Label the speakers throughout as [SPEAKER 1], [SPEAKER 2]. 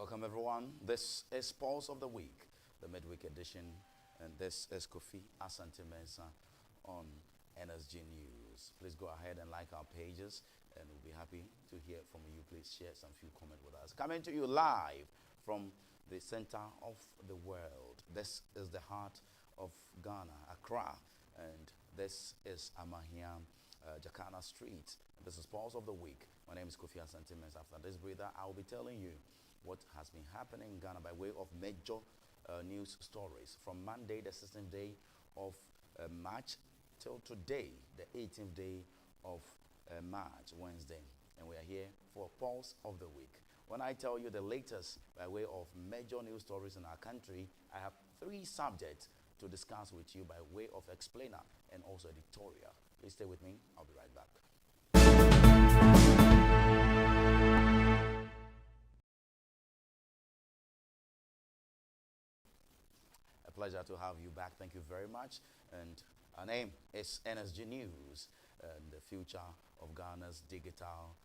[SPEAKER 1] Welcome, everyone. This is Pulse of the Week, the Midweek Edition, and this is Kofi Asante Mensah on NSG News. Please go ahead and like our pages, and we'll be happy to hear from you. Please share some few comments with us. Coming to you live from the center of the world. This is the heart of Ghana, Accra, and this is Amahia, Jakarta Street. This is Pulse of the Week. My name is Kofi Asante Mensah. After this breather, I will be telling you what has been happening in Ghana by way of major news stories from Monday, the 16th day of March, till today, the 18th day of March, Wednesday. And we are here for Pulse of the Week. When I tell you the latest by way of major news stories in our country, I have three subjects to discuss with you by way of explainer and also editorial. Please stay with me. I'll be right back. A pleasure to have you back. Thank you very much. And our name is NSG News, and the future of Ghana's digital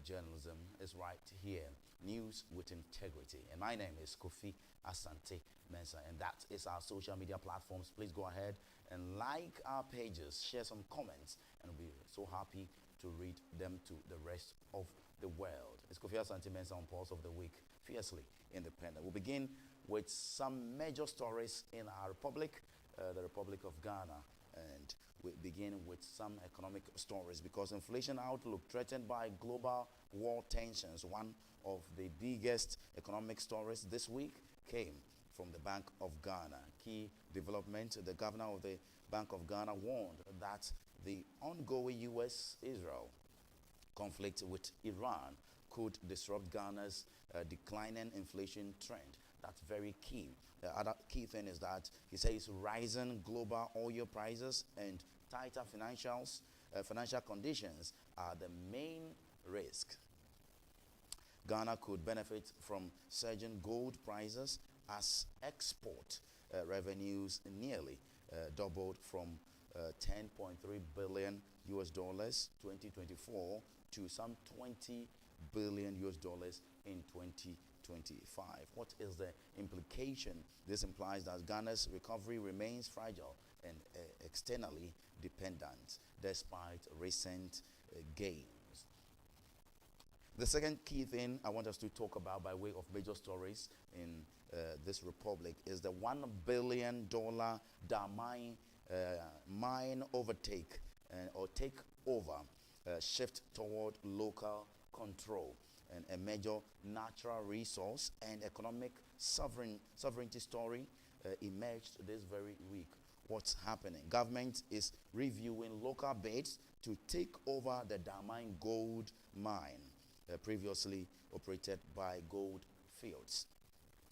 [SPEAKER 1] journalism is right here. News with integrity. And my name is Kofi Asante Mensah, and that is our social media platforms. Please go ahead and like our pages, share some comments, and we'll be so happy to read them to the rest of the world. It's Kofi Asante Mensah on Pulse of the Week, fiercely independent. We'll begin with some major stories in our republic, the Republic of Ghana, and we begin with some economic stories because inflation outlook threatened by global war tensions. One of the biggest economic stories this week came from the Bank of Ghana. Key development, the governor of the Bank of Ghana warned that the ongoing U.S.-Israel conflict with Iran could disrupt Ghana's declining inflation trend. That's very key. The other key thing is that he says rising global oil prices and tighter financial conditions are the main risk. Ghana could benefit from surging gold prices as export revenues nearly doubled from 10.3 billion US dollars 2024 to some 20 billion US dollars in 2025. What is the implication? This implies that Ghana's recovery remains fragile and externally dependent despite recent gains. The second key thing I want us to talk about by way of major stories in this republic is the $1 billion Damai mine overtake or take over shift toward local control, and a major natural resource and economic sovereignty story emerged this very week. What's happening? Government is reviewing local bids to take over the Damai gold mine, previously operated by Gold Fields.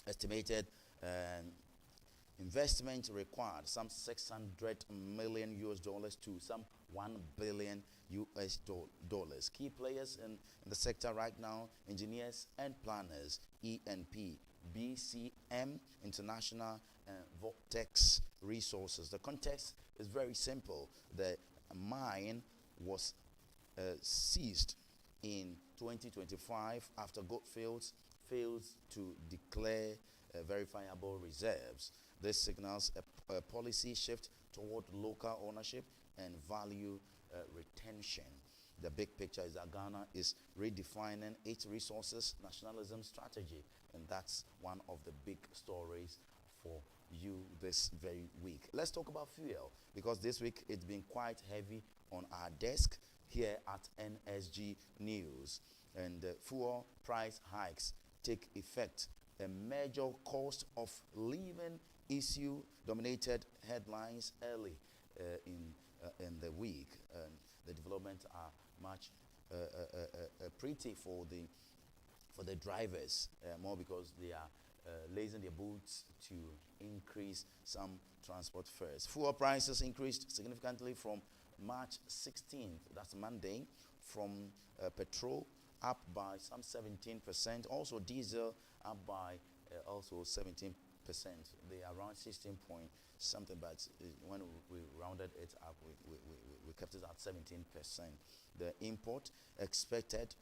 [SPEAKER 1] Estimated investment required some 600 million US dollars to some 1 billion US dollars. Key players in the sector right now: engineers and planners, E&P, BCM International, Vortex Resources. The context is very simple. The mine was seized in 2025 after Gold Fields failed to declare verifiable reserves. This signals a policy shift toward local ownership and value retention. The big picture is that Ghana is redefining its resources nationalism strategy, and that's one of the big stories for you this very week. Let's talk about fuel, because this week it's been quite heavy on our desk here at NSG News. And fuel price hikes take effect. A major cost of living issue dominated headlines early in the week. And the developments are much pretty for the drivers, more because they are lacing their boots to increase some transport fares. Fuel prices increased significantly from March 16th, that's Monday, from petrol up by some 17%. Also diesel up by also 17%. They are around 16 point something, but when we rounded it up, we kept it at 17%. The import expected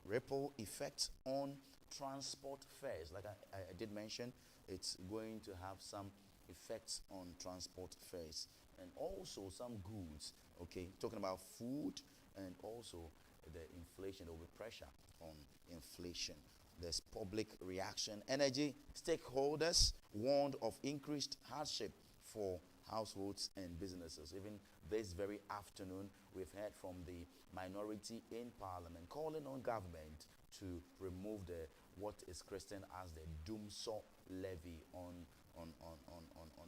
[SPEAKER 1] ripple effect on transport fares. Like I did mention, it's going to have some effects on transport fares and also some goods. Okay, talking about food and also the inflation. There will be pressure on inflation. There's public reaction. Energy stakeholders warned of increased hardship for households and businesses. Even this very afternoon, we've heard from the minority in Parliament calling on government to remove the what is christened as the Doomsaw levy on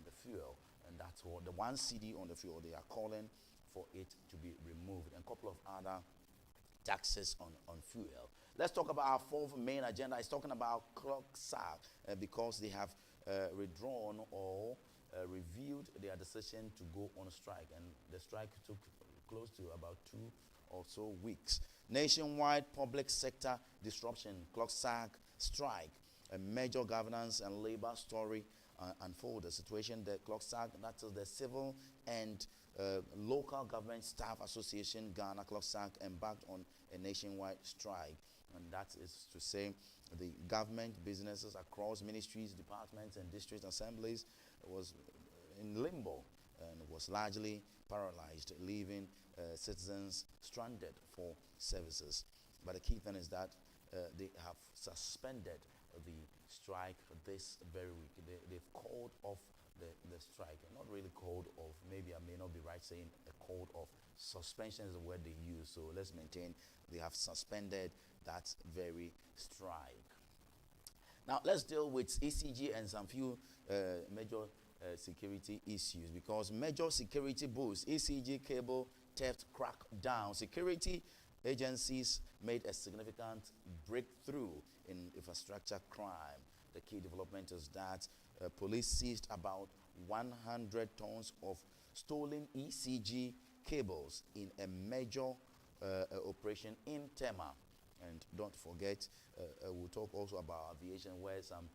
[SPEAKER 1] the fuel, and that's what the 1 cedi on the fuel. They are calling for it to be removed, and a couple of other taxes on fuel. Let's talk about our fourth main agenda. It's talking about ClockSAG because they have withdrawn or reviewed their decision to go on strike, and the strike took close to about 2 or so weeks. Nationwide public sector disruption, ClockSAG strike, a major governance and labor story unfold. The situation, the ClockSAG, that is the Civil and Local Government Staff Association, Ghana ClockSAG, embarked on a nationwide strike. And that is to say the government, businesses across ministries, departments, and district assemblies was in limbo and was largely paralyzed, leaving citizens stranded for services. But the key thing is that they have suspended the strike this very week. They've called off the strike. Not really called off. Maybe I may not be right saying a called off. Suspension is the word they use. So let's maintain they have suspended that very strike. Now let's deal with ECG and some few major security issues, because major security boosts, ECG cable theft crackdown. Security agencies made a significant breakthrough in infrastructure crime. The key development is that police seized about 100 tons of stolen ECG cables in a major operation in Tema. And don't forget, we'll talk also about aviation, where some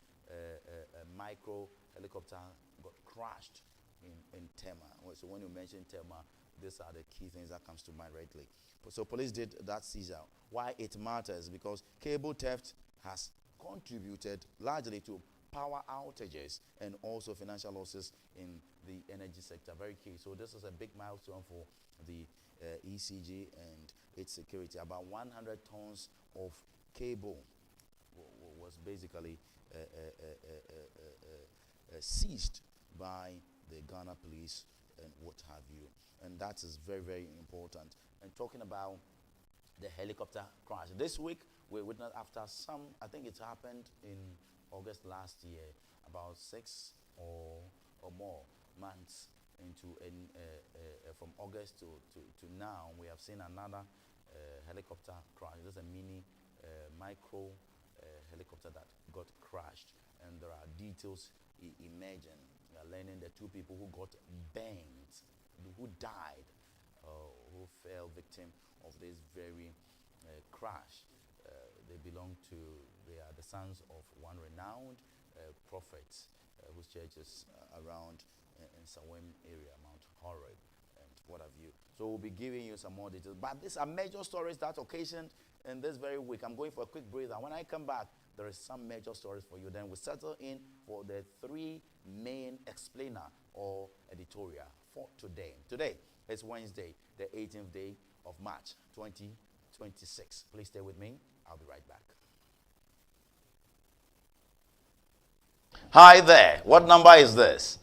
[SPEAKER 1] micro helicopter got crashed in Tema. So when you mention Tema, these are the key things that comes to mind rightly. So police did that seizure. Why it matters? Because cable theft has contributed largely to power outages and also financial losses in the energy sector. Very key. So this is a big milestone for the ECG and its security. About 100 tons of cable was basically seized by the Ghana police and what have you. And that is very, very important. And talking about the helicopter crash, this week we witnessed, after some, I think it happened in August last year, about 6 or more months into from August to now, we have seen another helicopter crash. There's a mini micro helicopter that got crashed, and there are details emerging. We are learning the 2 people who got banged, who died, who fell victim of this very crash. They are the sons of one renowned prophet whose church is around in Sawem area, Mount Horeb, and what have you. So we'll be giving you some more details. But these are major stories that occasioned in this very week. I'm going for a quick breather. When I come back, there is some major stories for you. Then we'll settle in for the 3 main explainer or editorial for today. Today is Wednesday, the 18th day of March 2026. Please stay with me. I'll be right back. Hi there. What number is this?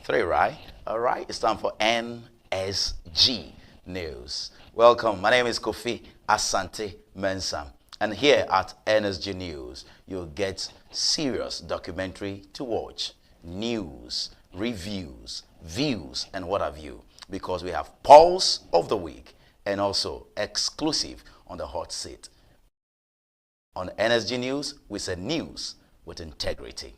[SPEAKER 1] 3, right? All right. It's time for NSG News. Welcome. My name is Kofi Asante Mensah. And here at NSG News, you'll get serious documentary to watch, news, reviews, views, and what have you. Because we have Pulse of the Week and also exclusive on the hot seat. On NSG News, we say news with integrity.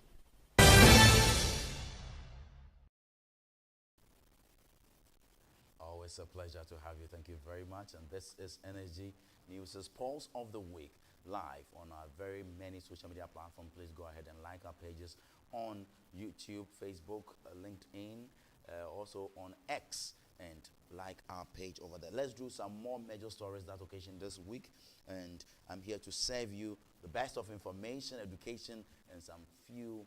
[SPEAKER 1] Always a pleasure to have you. Thank you very much. And this is NSG News' Pulse of the Week, live on our very many social media platforms. Please go ahead and like our pages on YouTube, Facebook, LinkedIn, also on X, and like our page over there. Let's do some more major stories that occasion this week, and I'm here to serve you the best of information, education, and some few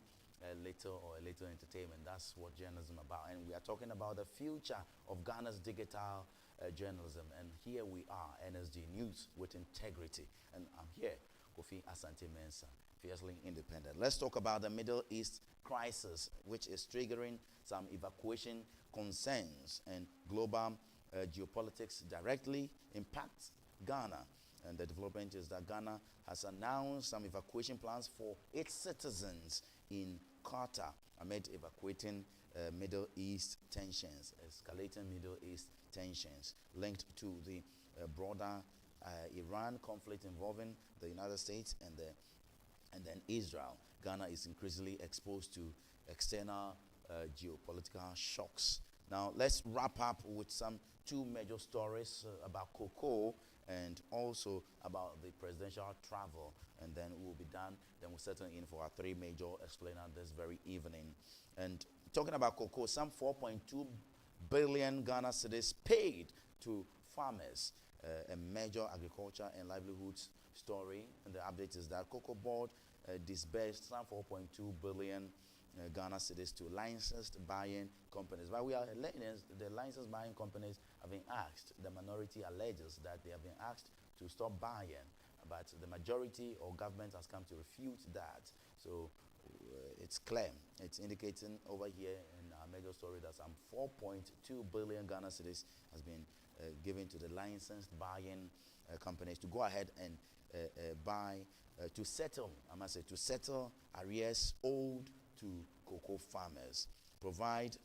[SPEAKER 1] little entertainment. That's what journalism about. And we are talking about the future of Ghana's digital journalism. And here we are, NSG News with integrity. And I'm here, Kofi Asante Mensah, fiercely independent. Let's talk about the Middle East crisis, which is triggering some evacuation concerns, and global geopolitics directly impacts Ghana. And the development is that Ghana has announced some evacuation plans for its citizens in Qatar amid evacuating Middle East tensions, escalating Middle East tensions linked to the broader Iran conflict involving the United States and then Israel. Ghana is increasingly exposed to external geopolitical shocks. Now, let's wrap up with some two major stories about cocoa and also about the presidential travel. And then we'll be done. Then we'll settle in for our three major explainer this very evening. And talking about cocoa, some 4.2 billion Ghana cedis paid to farmers, a major agriculture and livelihoods story. And the update is that Cocoa Board disbursed some 4.2 billion Ghana cedis to licensed buying companies. But we are the licensed buying companies have been asked, the minority alleges that they have been asked to stop buying, but the majority or government has come to refute that. So it's clear. It's indicating over here in our major story that some 4.2 billion Ghana cedis has been given to the licensed buying companies to go ahead and buy, to settle, I must say, to settle arrears owed to cocoa farmers, provide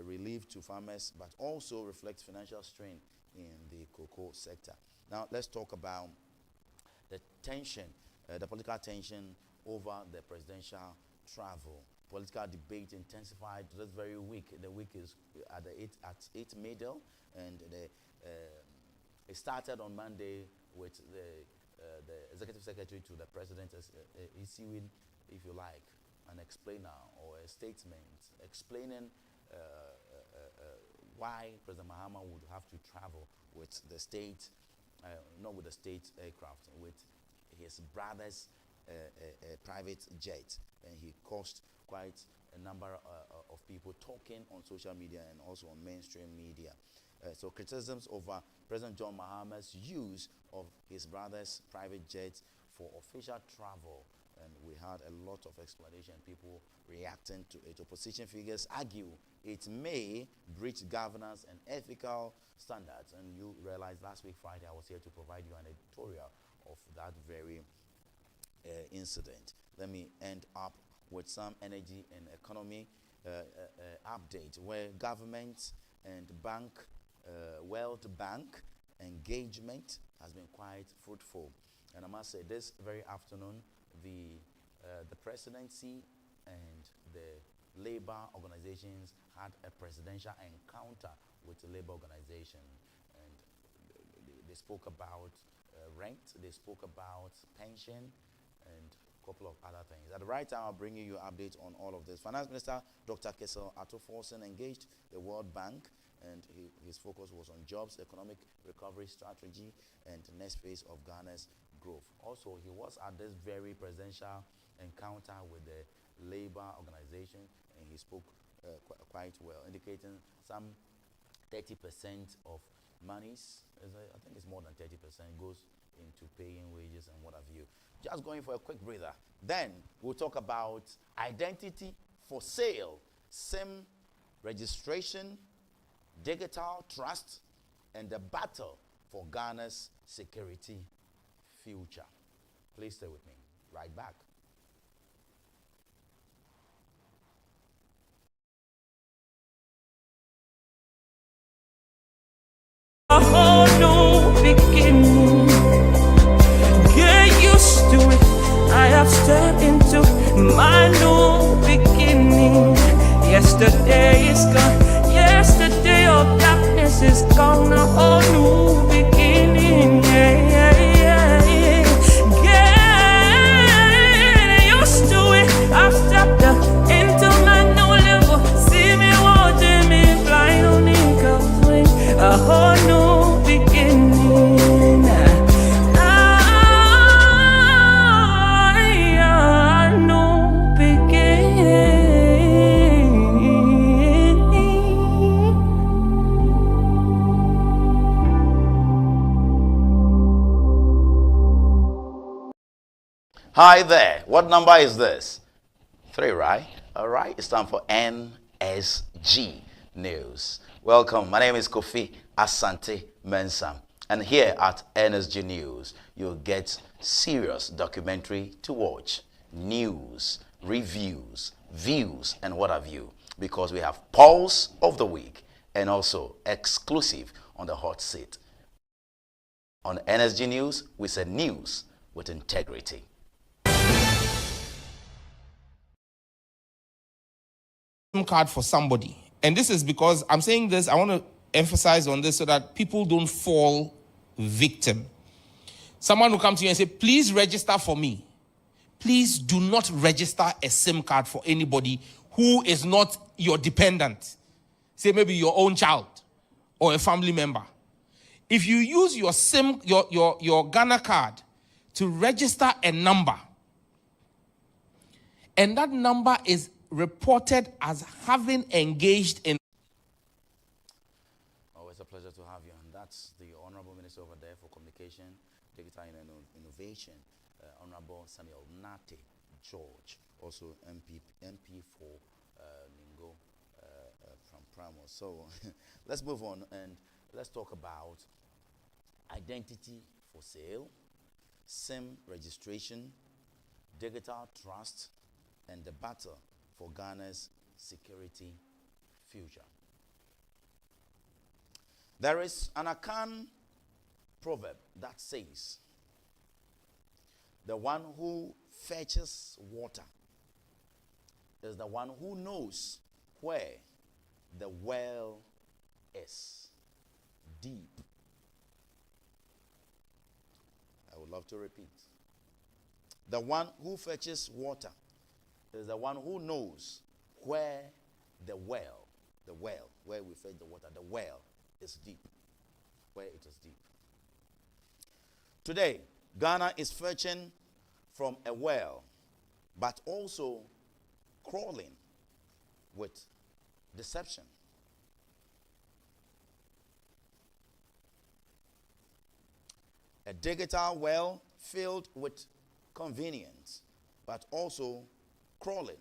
[SPEAKER 1] relief to farmers, but also reflect financial strain in the cocoa sector. Now, let's talk about the tension, the political tension over the presidential travel. Political debate intensified this very week. The week is at 8 middle, and it started on Monday with the executive secretary to the president issuing, if you like, an explainer or a statement explaining why President Mahama would have to travel with the state, not with the state aircraft, with his brother's private jet. And he caused quite a number of people talking on social media and also on mainstream media. So criticisms over President John Mahama's use of his brother's private jet for official travel. And we had a lot of explanation, people reacting to it. Opposition figures argue it may breach governance and ethical standards. And you realized last week, Friday, I was here to provide you an editorial of that very incident. Let me end up with some energy and economy update, where government and bank, World Bank engagement has been quite fruitful. And I must say, this very afternoon, the presidency and the labor organizations had a presidential encounter with the labor organization, and they spoke about rent, they spoke about pension, and a couple of other things. At the right time, I'll bring you updates on all of this. Finance Minister Dr. Kessel Atoforsen engaged the World Bank, and his focus was on jobs, economic recovery strategy, and the next phase of Ghana's growth. Also, he was at this very presidential encounter with the labor organization, and he spoke quite well, indicating some 30% of monies, I think it's more than 30%, goes into paying wages and what have you. Just going for a quick breather. Then we'll talk about identity for sale, SIM registration, digital trust, and the battle for Ghana's security future. Please stay with me. Right back.
[SPEAKER 2] A whole new beginning. Get used to it. I have stepped into my new beginning. Yesterday is gone. Yesterday of darkness is gone. A whole new beginning. Yeah, yeah, yeah, yeah. Get used to it. I've stepped into my new level. See me watching me flying on eagle's wing. A whole new beginning.
[SPEAKER 1] Hi there. What number is this? 3, right? All right. It's time for NSG News. Welcome. My name is Kofi Asante Mensah. And here at NSG News, you'll get serious documentary to watch, news, reviews, views, and what have you. Because we have Pulse of the Week and also exclusive on the hot seat. On NSG News, we say news with integrity.
[SPEAKER 3] Card for somebody, and this is because I'm saying this, I want to emphasize on this so that people don't fall victim. Someone will come to you and say, please register for me. Please do not register a SIM card for anybody who is not your dependent. Say maybe your own child or a family member. If you use your your Ghana card to register a number, and that number is reported as having engaged in...
[SPEAKER 1] Always a pleasure to have you. And that's the Honorable Minister over there for Communication, Digital and Innovation, Honorable Samuel Nate George, also MP for Ningo from Pramo. So let's move on and let's talk about identity for sale, SIM registration, digital trust, and the battle for Ghana's security future. There is an Akan proverb that says, the one who fetches water is the one who knows where the well is. Deep. I would love to repeat. The one who fetches water is the one who knows where the well, where we fetch the water, the well is deep, where it is deep. Today, Ghana is fetching from a well, but also crawling with deception. A digital well filled with convenience, but also crawling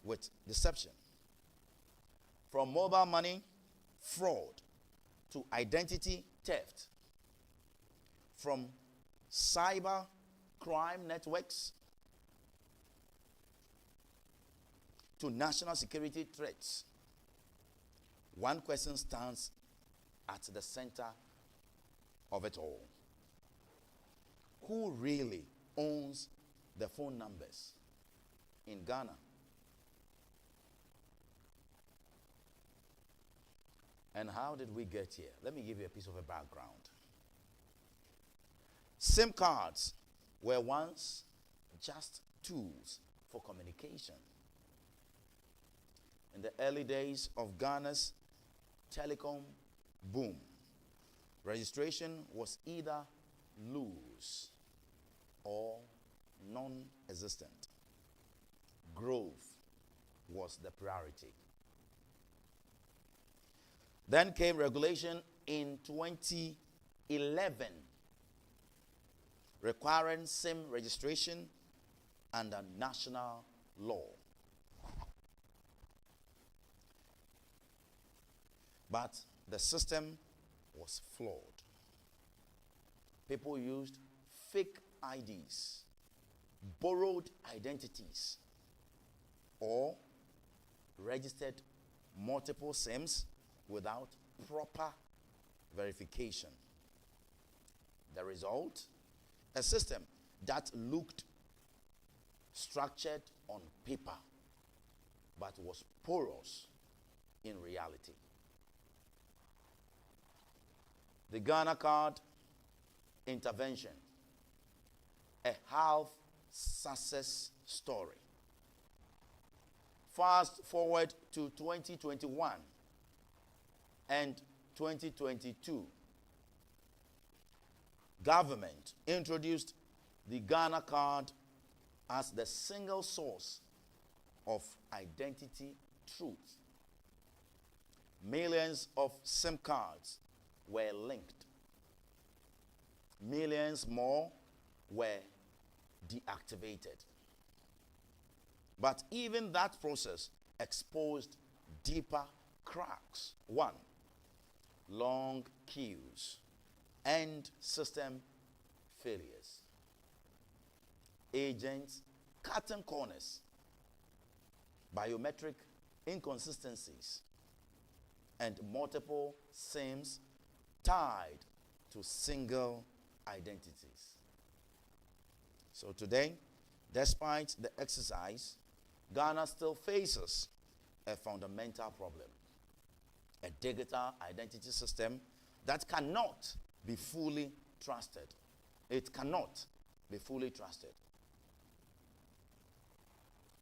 [SPEAKER 1] with deception. From mobile money fraud to identity theft, from cyber crime networks to national security threats, one question stands at the center of it all. Who really owns the phone numbers in Ghana? And how did we get here? Let me give you a piece of a background. SIM cards were once just tools for communication. In the early days of Ghana's telecom boom, registration was either loose or non-existent. Growth was the priority. Then came regulation in 2011 requiring SIM registration under national law. But the system was flawed. People used fake IDs, borrowed identities, or registered multiple SIMs without proper verification. The result? A system that looked structured on paper but was porous in reality. The Ghana card intervention, a half success story. Fast forward to 2021 and 2022. Government introduced the Ghana card as the single source of identity truth. Millions of SIM cards were linked. Millions more were deactivated. But even that process exposed deeper cracks. One, long queues and system failures. Agents cutting corners, biometric inconsistencies, and multiple SIMs tied to single identities. So today, despite the exercise, Ghana still faces a fundamental problem: a digital identity system that cannot be fully trusted. It cannot be fully trusted.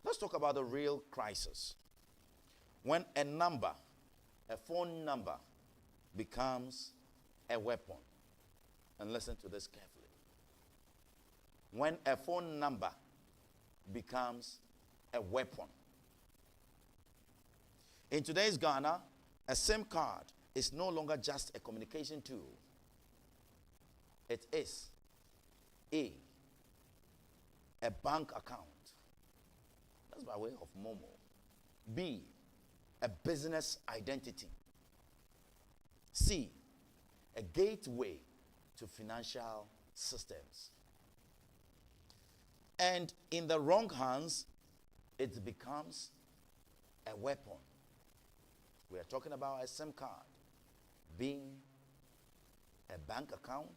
[SPEAKER 1] Let's talk about the real crisis. When a number, a phone number, becomes a weapon. And listen to this carefully. When a phone number becomes a weapon. In today's Ghana, a SIM card is no longer just a communication tool. It is A, bank account. That's by way of Momo. B, a business identity. C, a gateway to financial systems. And in the wrong hands, it becomes a weapon. We are talking about a SIM card being a bank account,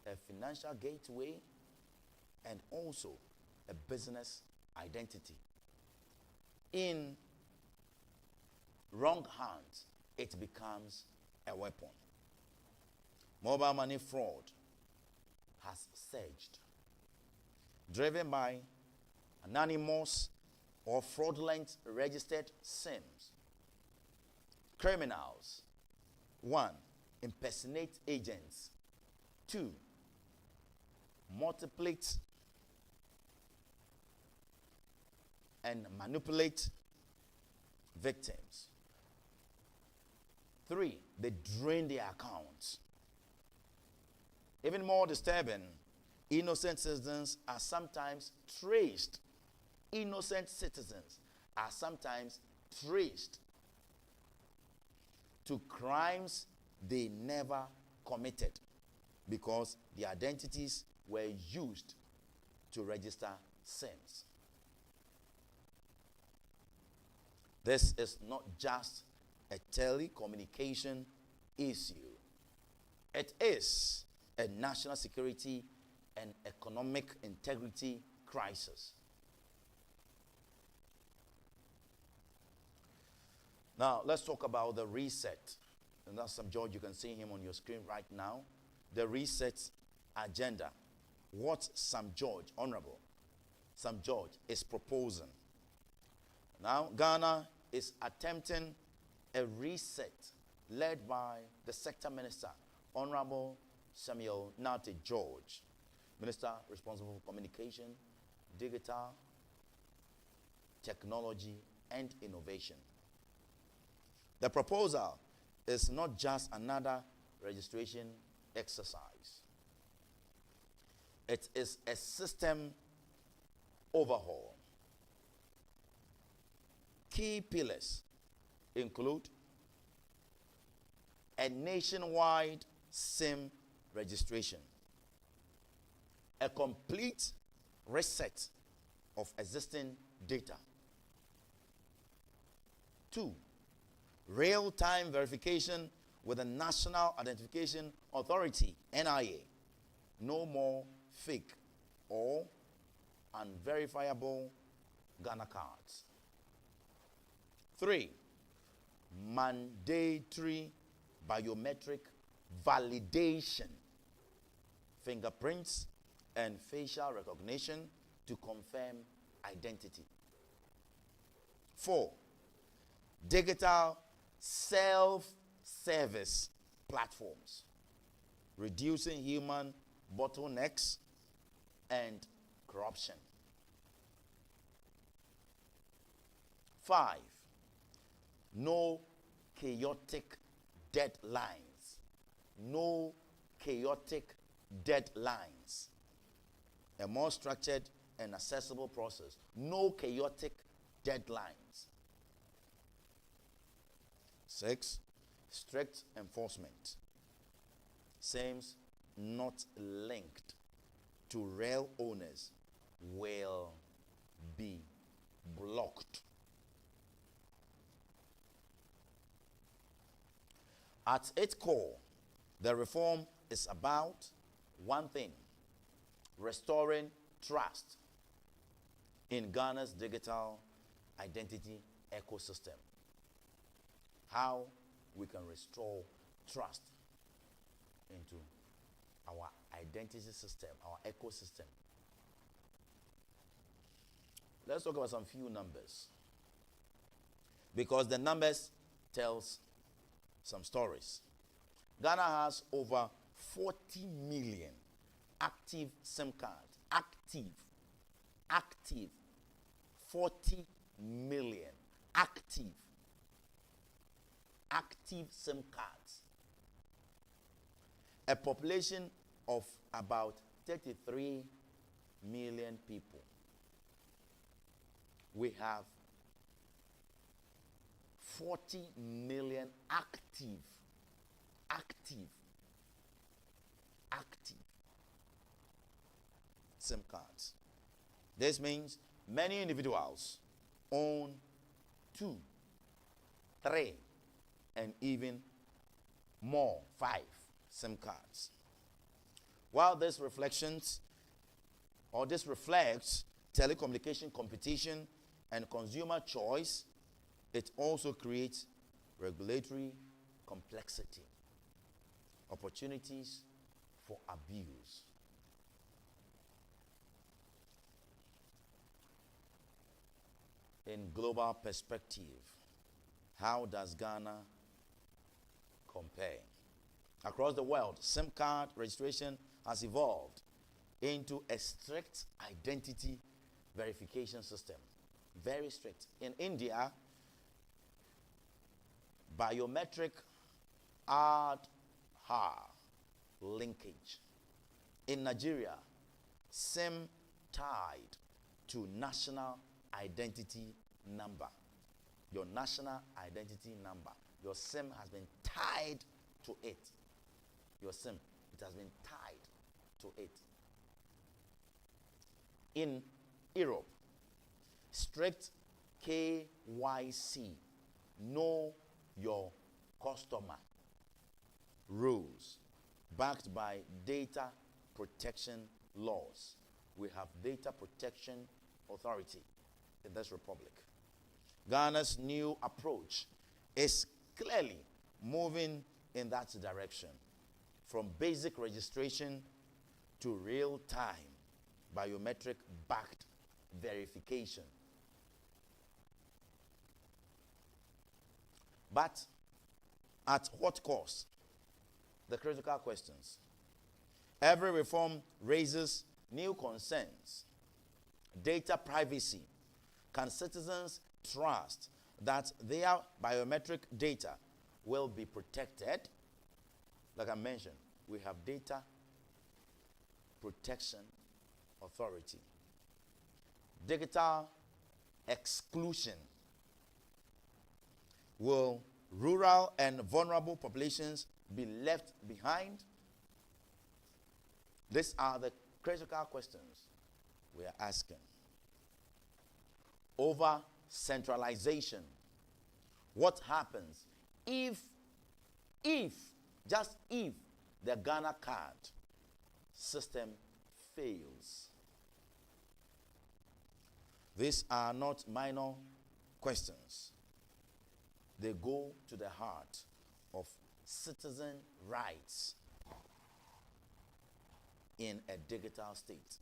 [SPEAKER 1] a financial gateway, and also a business identity. In wrong hands, it becomes a weapon. Mobile money fraud has surged, driven by anonymous or fraudulent registered SIMs. Criminals: 1, impersonate agents. 2, multiplicate and manipulate victims. 3, they drain their accounts. Even more disturbing, innocent citizens are sometimes traced. Innocent citizens are sometimes traced to crimes they never committed because the identities were used to register SIMs. This is not just a telecommunication issue. It is a national security and economic integrity crisis. Now, let's talk about the reset. And that's Sam George. You can see him on your screen right now. The reset agenda. What Sam George, Honorable Sam George, is proposing. Now, Ghana is attempting a reset led by the sector minister, Honorable Samuel Nate George, Minister responsible for communication, digital, technology, and innovation. The proposal is not just another registration exercise. It is a system overhaul. Key pillars include a nationwide SIM registration, a complete reset of existing data. 2, real-time verification with the National Identification Authority, NIA. No more fake or unverifiable Ghana cards. 3, mandatory biometric validation, fingerprints and facial recognition to confirm identity. 4, digital self-service platforms, reducing human bottlenecks and corruption. 5, no chaotic deadlines. No chaotic deadlines. a more structured and accessible process. No chaotic deadlines. 6, strict enforcement. SIMs not linked to rail owners will be blocked. At its core, the reform is about one thing: restoring trust in Ghana's digital identity ecosystem. How we can restore trust into our identity system, our ecosystem. Let's talk about some few numbers, because the numbers tells some stories. Ghana has over 40 million active SIM cards. Active. 40 million active SIM cards. A population of about 33 million people. We have 40 million active SIM cards. This means many individuals own 2, 3, and even more, 5 SIM cards. While this reflects telecommunication competition and consumer choice, it also creates regulatory complexity, opportunities for abuse. In global perspective, how does Ghana compare? Across the world, SIM card registration has evolved into a strict identity verification system. Very strict. In India, biometric Aadhaar linkage. In Nigeria, SIM tied to national identity number. Your national identity number. Your SIM has been tied to it. Your SIM, it has been tied to it. In Europe, strict KYC, know your customer rules, backed by data protection laws. We have data protection authority in this republic. Ghana's new approach is clearly moving in that direction, from basic registration to real-time biometric-backed verification. But at what cost? The critical questions. Every reform raises new concerns. Data privacy. Can citizens trust that their biometric data will be protected? Like I mentioned, we have Data Protection Authority. Digital exclusion. Will rural and vulnerable populations be left behind? These are the critical questions we are asking. Over centralization. What happens if, just if, the Ghana card system fails? These are not minor questions. They go to the heart of citizen rights in a digital state.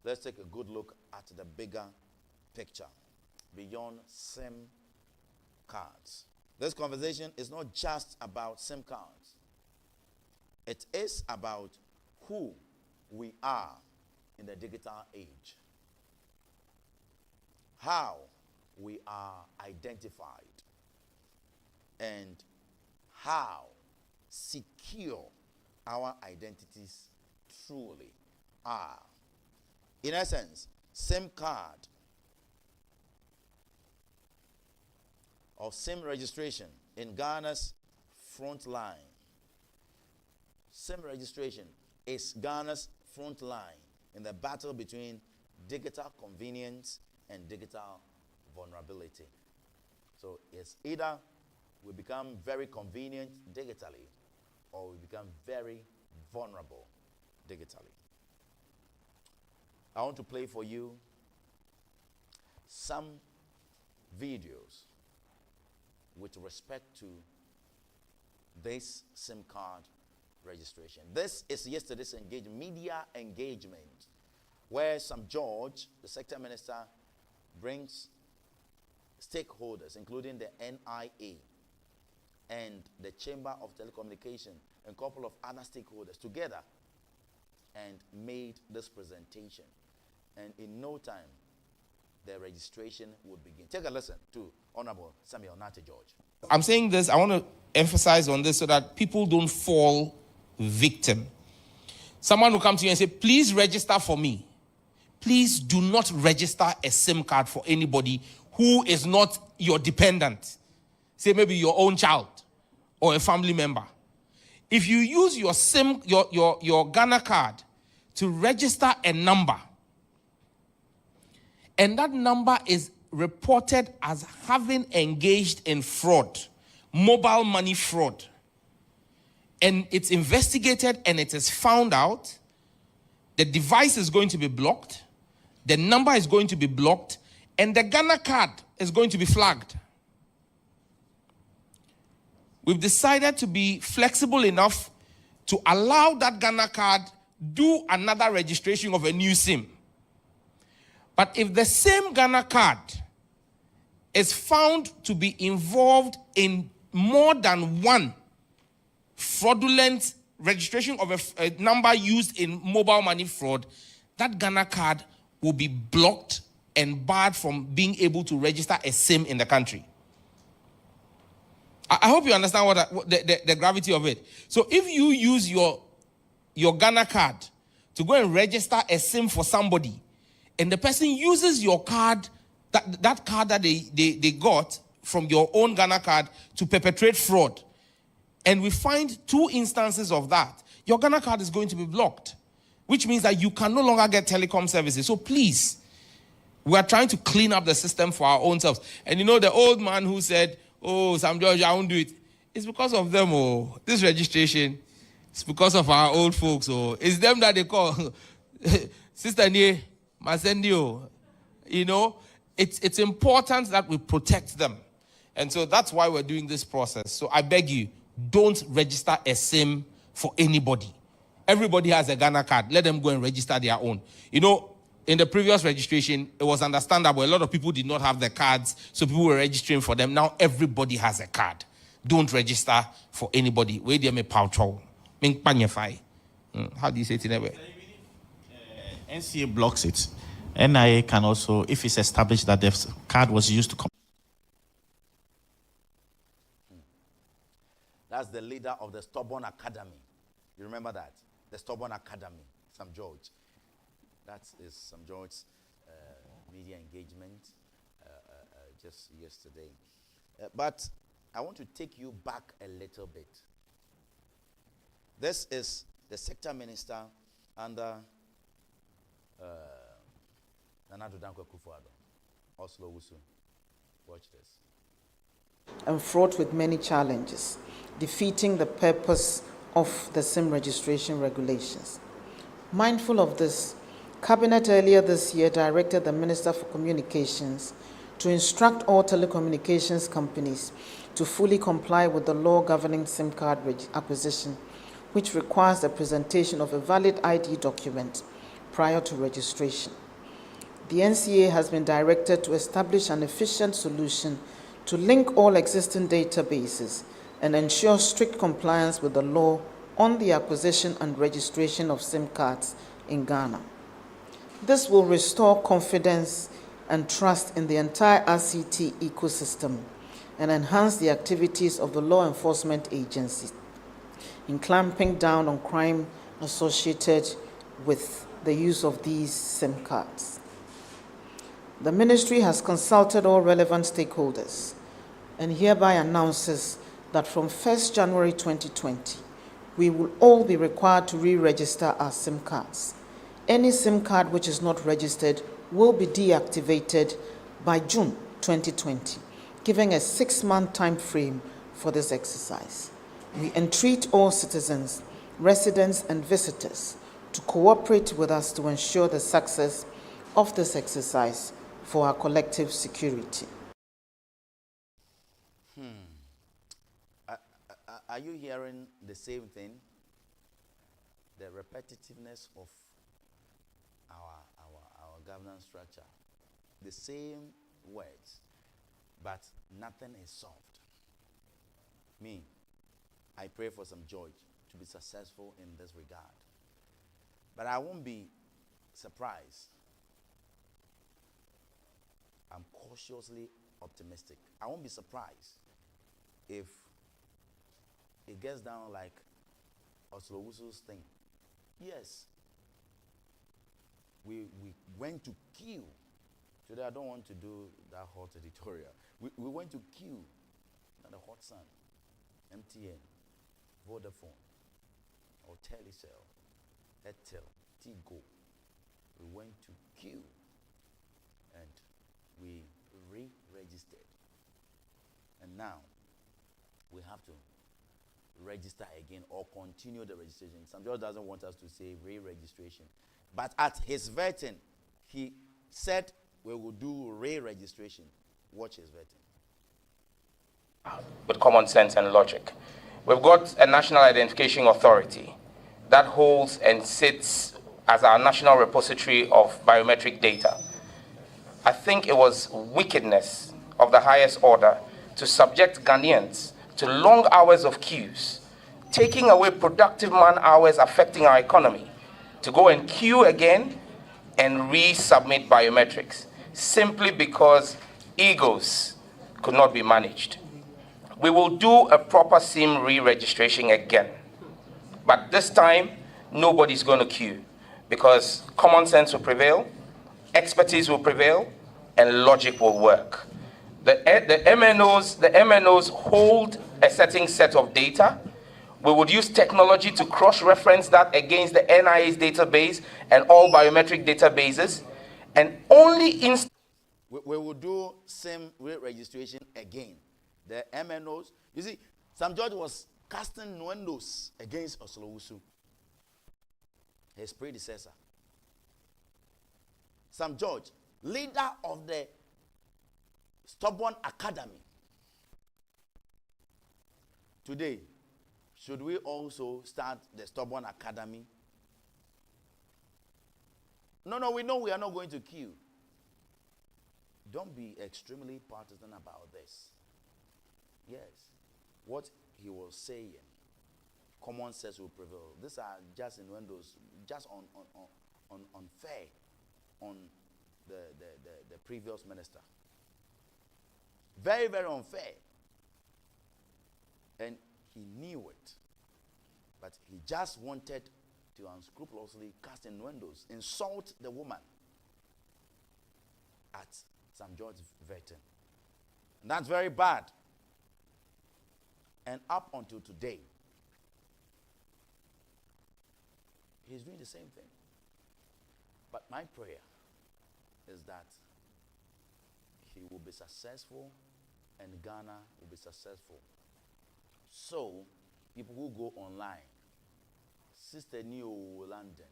[SPEAKER 1] Let's take a good look at the bigger picture beyond SIM cards. This conversation is not just about SIM cards. It is about who we are in the digital age, how we are identified, and how secure our identities truly are. In essence, SIM card or SIM registration in Ghana's front line. SIM registration is Ghana's front line in the battle between digital convenience and digital vulnerability. So it's either we become very convenient digitally or we become very vulnerable digitally. I want to play for you some videos with respect to this SIM card registration. This is yesterday's media engagement, where Sam George, the sector minister, brings stakeholders, including the NIA and the Chamber of Telecommunication and a couple of other stakeholders together and made this presentation. And in no time, the registration would begin. Take a listen to Honorable Samuel Nate George.
[SPEAKER 3] I'm saying this, I want to emphasize on this so that people don't fall victim. Someone will come to you and say, please register for me. Please do not register a SIM card for anybody who is not your dependent. Say maybe your own child or a family member. If you use your SIM, your Ghana card to register a number, and that number is reported as having engaged in fraud, mobile money fraud, and it's investigated and it is found out, the device is going to be blocked, the number is going to be blocked, and the Ghana card is going to be flagged. We've decided to be flexible enough to allow that Ghana card do another registration of a new SIM. But if the same Ghana card is found to be involved in more than one fraudulent registration of a number used in mobile money fraud, that Ghana card will be blocked and barred from being able to register a SIM in the country. I hope you understand what the gravity of it. So if you use your Ghana card to go and register a SIM for somebody, and the person uses your card, that card that they got from your own Ghana card to perpetrate fraud, and we find 2 instances of that, your Ghana card is going to be blocked, which means that you can no longer get telecom services. So please, we are trying to clean up the system for our own selves. And you know the old man who said, oh, Sam George, I won't do it. It's because of them, oh. This registration, it's because of our old folks, oh. It's them that they call Sister Nie, Masendio. You know, it's important that we protect them. And so that's why we're doing this process. So I beg you, don't register a SIM for anybody. Everybody has a Ghana card. Let them go and register their own. You know, in the previous registration, it was understandable. A lot of people did not have the cards, so people were registering for them. Now everybody has a card. Don't register for anybody. Where do you make How do you say it in a way?
[SPEAKER 4] NCA blocks it. NIA can also, if it's established that the card was used to come.
[SPEAKER 1] That's the leader of the Stubborn Academy. You remember that? The Stubborn Academy, Sam George. That is Sam George's media engagement just yesterday. But I want to take you back a little bit. This is the sector minister under Nana Addo Dankwa Akufo-Addo, Oslo Wusu. Watch this.
[SPEAKER 5] And fraught with many challenges, defeating the purpose of the SIM registration regulations. Mindful of this, Cabinet earlier this year directed the Minister for Communications to instruct all telecommunications companies to fully comply with the law governing SIM card acquisition, which requires the presentation of a valid ID document prior to registration. The NCA has been directed to establish an efficient solution to link all existing databases and ensure strict compliance with the law on the acquisition and registration of SIM cards in Ghana. This will restore confidence and trust in the entire RCT ecosystem and enhance the activities of the law enforcement agencies in clamping down on crime associated with the use of these SIM cards. The Ministry has consulted all relevant stakeholders and hereby announces that from 1st January 2020, we will all be required to re-register our SIM cards. Any SIM card which is not registered will be deactivated by June 2020, giving a 6-month time frame for this exercise. We entreat all citizens, residents, and visitors to cooperate with us to ensure the success of this exercise for our collective security.
[SPEAKER 1] Are you hearing the same thing? The repetitiveness of our governance structure. The same words, but nothing is solved. Me, I pray for some George to be successful in this regard. But I won't be surprised. I'm cautiously optimistic. I won't be surprised if it gets down like Oslo Wusu's thing. Yes, we went to queue. Today I don't want to do that hot editorial. We went to queue, not the hot sun, MTN, Vodafone, or Telecel, Airtel, Tigo. We went to queue and we re-registered. And now we have to register again or continue the registration. Some judge doesn't want us to say re-registration. But at his vetting, he said we will do re-registration. Watch his vetting.
[SPEAKER 6] With common sense and logic. We've got a National Identification Authority that holds and sits as our national repository of biometric data. I think it was wickedness of the highest order to subject Ghanaians to long hours of queues, taking away productive man hours affecting our economy, to go and queue again and resubmit biometrics, simply because egos could not be managed. We will do a proper SIM re-registration again, but this time nobody's going to queue, because common sense will prevail, expertise will prevail, and logic will work. The MNOs hold a certain set of data. We would use technology to cross-reference that against the NIA's database and all biometric databases, and only
[SPEAKER 1] we will do SIM registration again. The MNOs, you see, some judge was casting innuendos against Oslo Wusu, his predecessor. Some judge, leader of the Stubborn Academy. Today, should we also start the Stubborn Academy? No, we know we are not going to queue. Don't be extremely partisan about this. Yes, what he was saying, common sense will prevail. These are just innuendos, just unfair on the previous minister. Very, very unfair. And he knew it. But he just wanted to unscrupulously cast innuendos, insult the woman at St. George Vetting. And that's very bad. And up until today, he's doing the same thing. But my prayer is that he will be successful and Ghana will be successful. So, people who go online, Sister Neo London,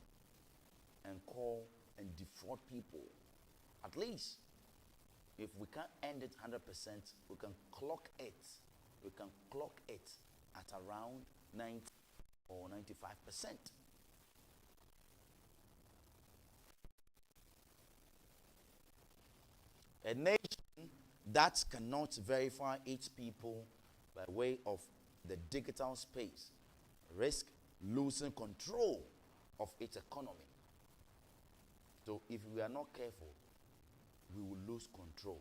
[SPEAKER 1] and call and defraud people, at least, if we can't end it 100%, we can clock it. We can clock it at around 90 or 95%. A nation that cannot verify its people by way of the digital space risk losing control of its economy. So if we are not careful, we will lose control.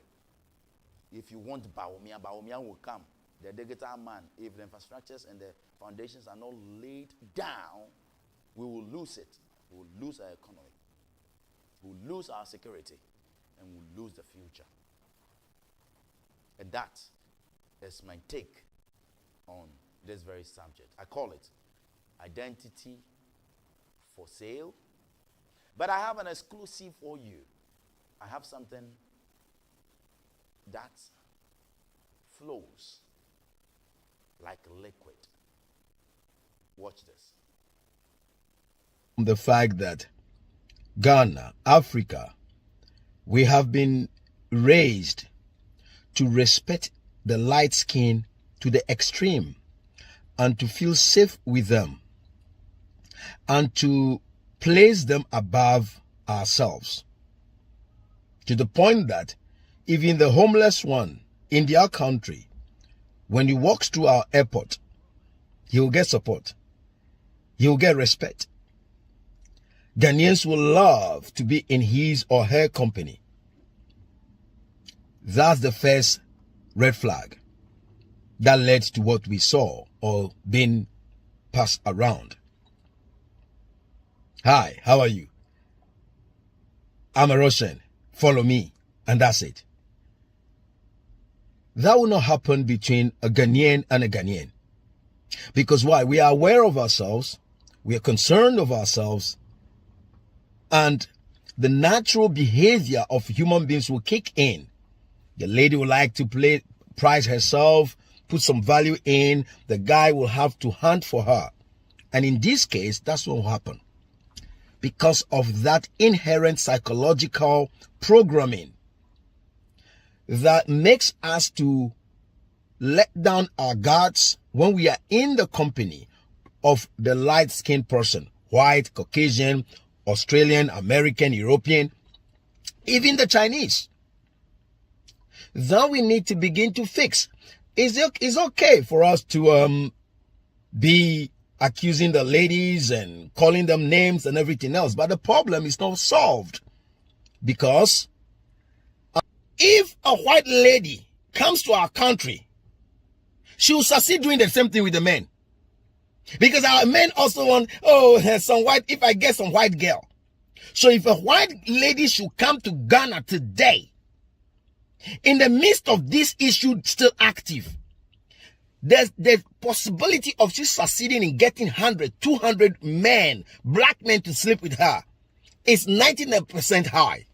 [SPEAKER 1] If you want Baumia, Baumia will come. The digital man, if the infrastructures and the foundations are not laid down, we will lose it. We will lose our economy. We will lose our security. And we will lose the future. And that is my take on this very subject. I call it identity for sale. But I have an exclusive for you. I have something that flows like liquid. Watch this.
[SPEAKER 7] The fact that Ghana, Africa, we have been raised to respect the light skin to the extreme and to feel safe with them and to place them above ourselves, to the point that even the homeless one in their country, when he walks through our airport, he will get support, he will get respect. Ghanaians will love to be in his or her company. That's the first red flag that led to what we saw or been passed around. Hi, how are you? I'm a Russian. Follow me. And that's it. That will not happen between a Ghanaian and a Ghanaian. Because why? We are aware of ourselves. We are concerned of ourselves. And the natural behavior of human beings will kick in. The lady will like to price herself, put some value in. The guy will have to hunt for her. And in this case, that's what will happen. Because of that inherent psychological programming that makes us to let down our guards when we are in the company of the light-skinned person, white, Caucasian, Australian, American, European, even the Chinese. That we need to begin to fix. It's okay for us to be accusing the ladies and calling them names and everything else, but the problem is not solved. Because if a white lady comes to our country, she will succeed doing the same thing with the men. Because our men also want, if I get some white girl. So if a white lady should come to Ghana today, in the midst of this issue still active, there's the possibility of she succeeding in getting 100, 200 men, black men to sleep with her. It's 99% high.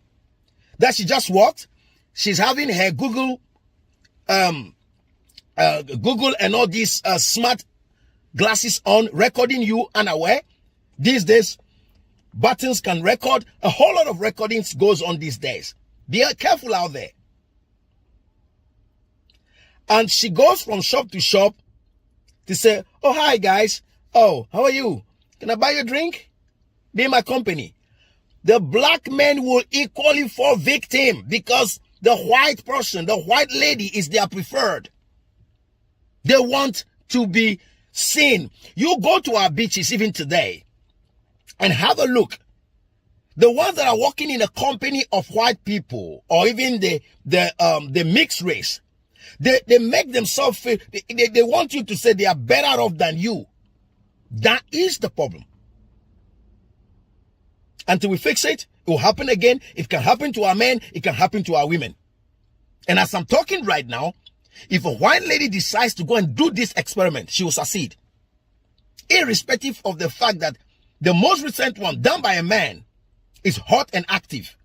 [SPEAKER 7] That she just walked. She's having her Google and all these smart glasses on, recording you unaware. These days, buttons can record. A whole lot of recordings goes on these days. Be careful out there. And she goes from shop to shop to say, oh, hi, guys. Oh, how are you? Can I buy you a drink? Be in my company. The black men will equally fall victim because the white person, the white lady is their preferred. They want to be seen. You go to our beaches even today and have a look. The ones that are working in a company of white people or even the mixed race, they make themselves feel, they want you to say they are better off than you. That is the problem. Until we fix it, it will happen again. It can happen to our men. It can happen to our women. And as I'm talking right now, if a white lady decides to go and do this experiment, she will succeed. Irrespective of the fact that the most recent one done by a man is hot and active.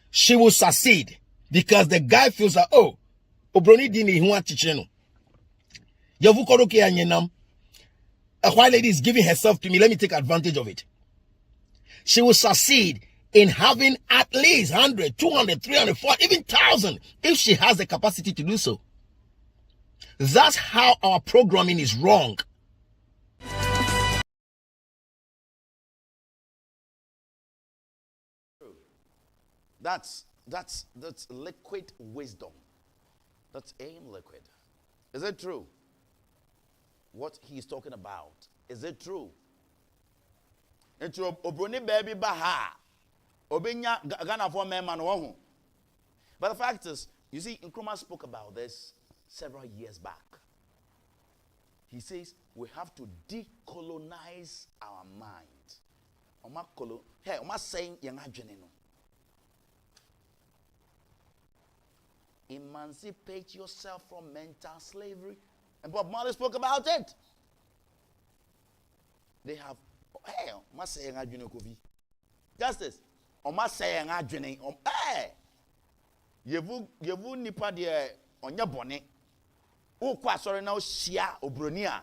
[SPEAKER 7] She will succeed because the guy feels that, oh, Obroni dini huwa chicheno. Yavu koroke anyenam. A white lady is giving herself to me. Let me take advantage of it. She will succeed in having at least 100, 200, 300, 400, even 1,000 if she has the capacity to do so. That's how our programming is wrong.
[SPEAKER 1] That's liquid wisdom. That's aim liquid. Is it true? What he's talking about. Is it true? It's obroni baby baha. Obenya Ghana for men man wohu. But the fact is, you see, Nkrumah spoke about this several years back. He says we have to decolonize our mind. Hey, saying young emancipate yourself from mental slavery. And Bob Marley spoke about it. They have, hey, I'm saying Kofi. Justice. I'm saying hey, yevu nipa de onye bone. O kwa sorry now shia obronia.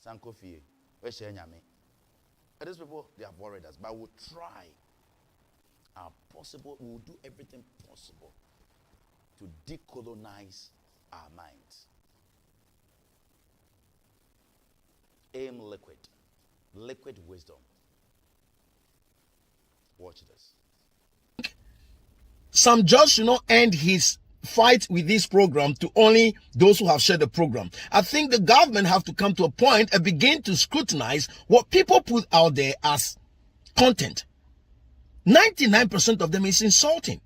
[SPEAKER 1] Sankofi. We share nyame. These people, they have worried us, but we'll try our possible, we'll do everything possible to decolonize our minds. Aim liquid wisdom. Watch this.
[SPEAKER 7] Some judge should not end his fight with this program to only those who have shared the program. I think the government have to come to a point and begin to scrutinize what people put out there as content. 99% of them is insulting.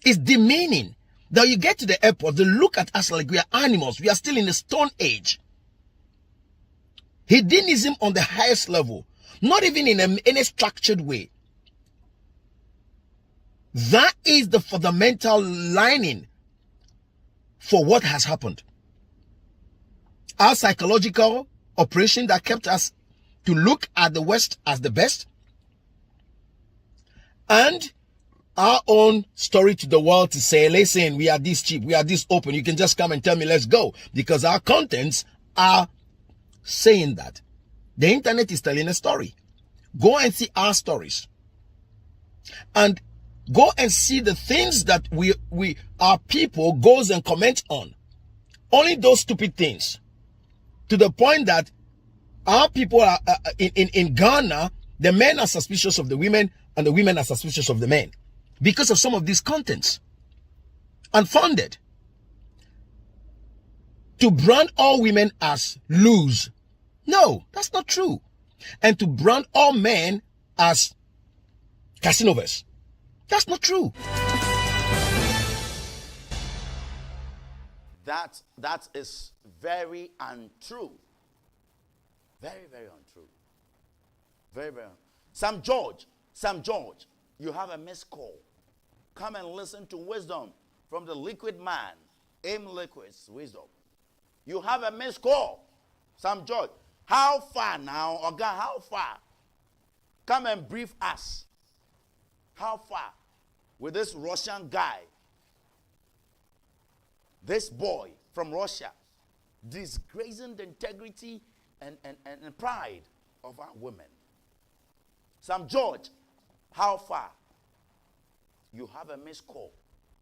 [SPEAKER 7] It's demeaning. That you get to the airport, they look at us like we are animals. We are still in the Stone Age. Hedonism on the highest level. Not even in any structured way. That is the fundamental lining for what has happened. Our psychological operation that kept us to look at the West as the best, and our own story to the world to say, listen, we are this cheap, we are this open, you can just come and tell me, let's go. Because our contents are saying that. The internet is telling a story. Go and see our stories. And go and see the things that our people goes and comments on. Only those stupid things. To the point that our people are, in Ghana, the men are suspicious of the women and the women are suspicious of the men. Because of some of these contents. Unfounded. To brand all women as loose. No, that's not true. And to brand all men as casinovers. That's not true.
[SPEAKER 1] That is very untrue. Very, very untrue. Very, very untrue. Sam George, you have a missed call. Come and listen to wisdom from the liquid man. Aim Liquid's wisdom. You have a missed call. Sam George, how far now? Oga, how far? Come and brief us. How far? With this Russian guy. This boy from Russia. Disgracing the integrity and pride of our women. Sam George, how far? You have a missed call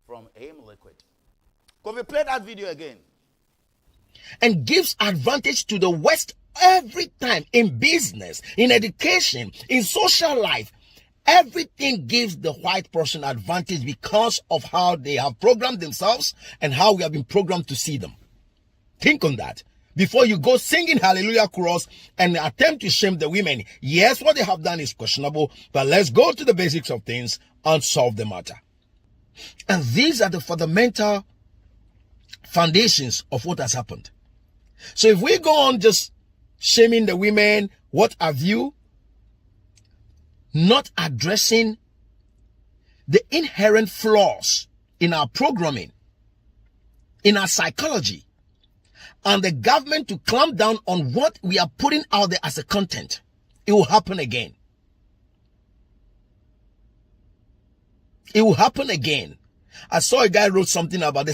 [SPEAKER 1] from Aim Liquid. Kofi, play that video again.
[SPEAKER 7] And gives advantage to the West every time in business, in education, in social life. Everything gives the white person advantage because of how they have programmed themselves and how we have been programmed to see them. Think on that. Before you go singing hallelujah chorus and attempt to shame the women. Yes, what they have done is questionable, but let's go to the basics of things and solve the matter. And these are the fundamental foundations of what has happened. So if we go on just shaming the women, what have you, not addressing the inherent flaws in our programming, in our psychology, and the government to clamp down on what we are putting out there as a content, it will happen again. It will happen again. I saw a guy wrote something about the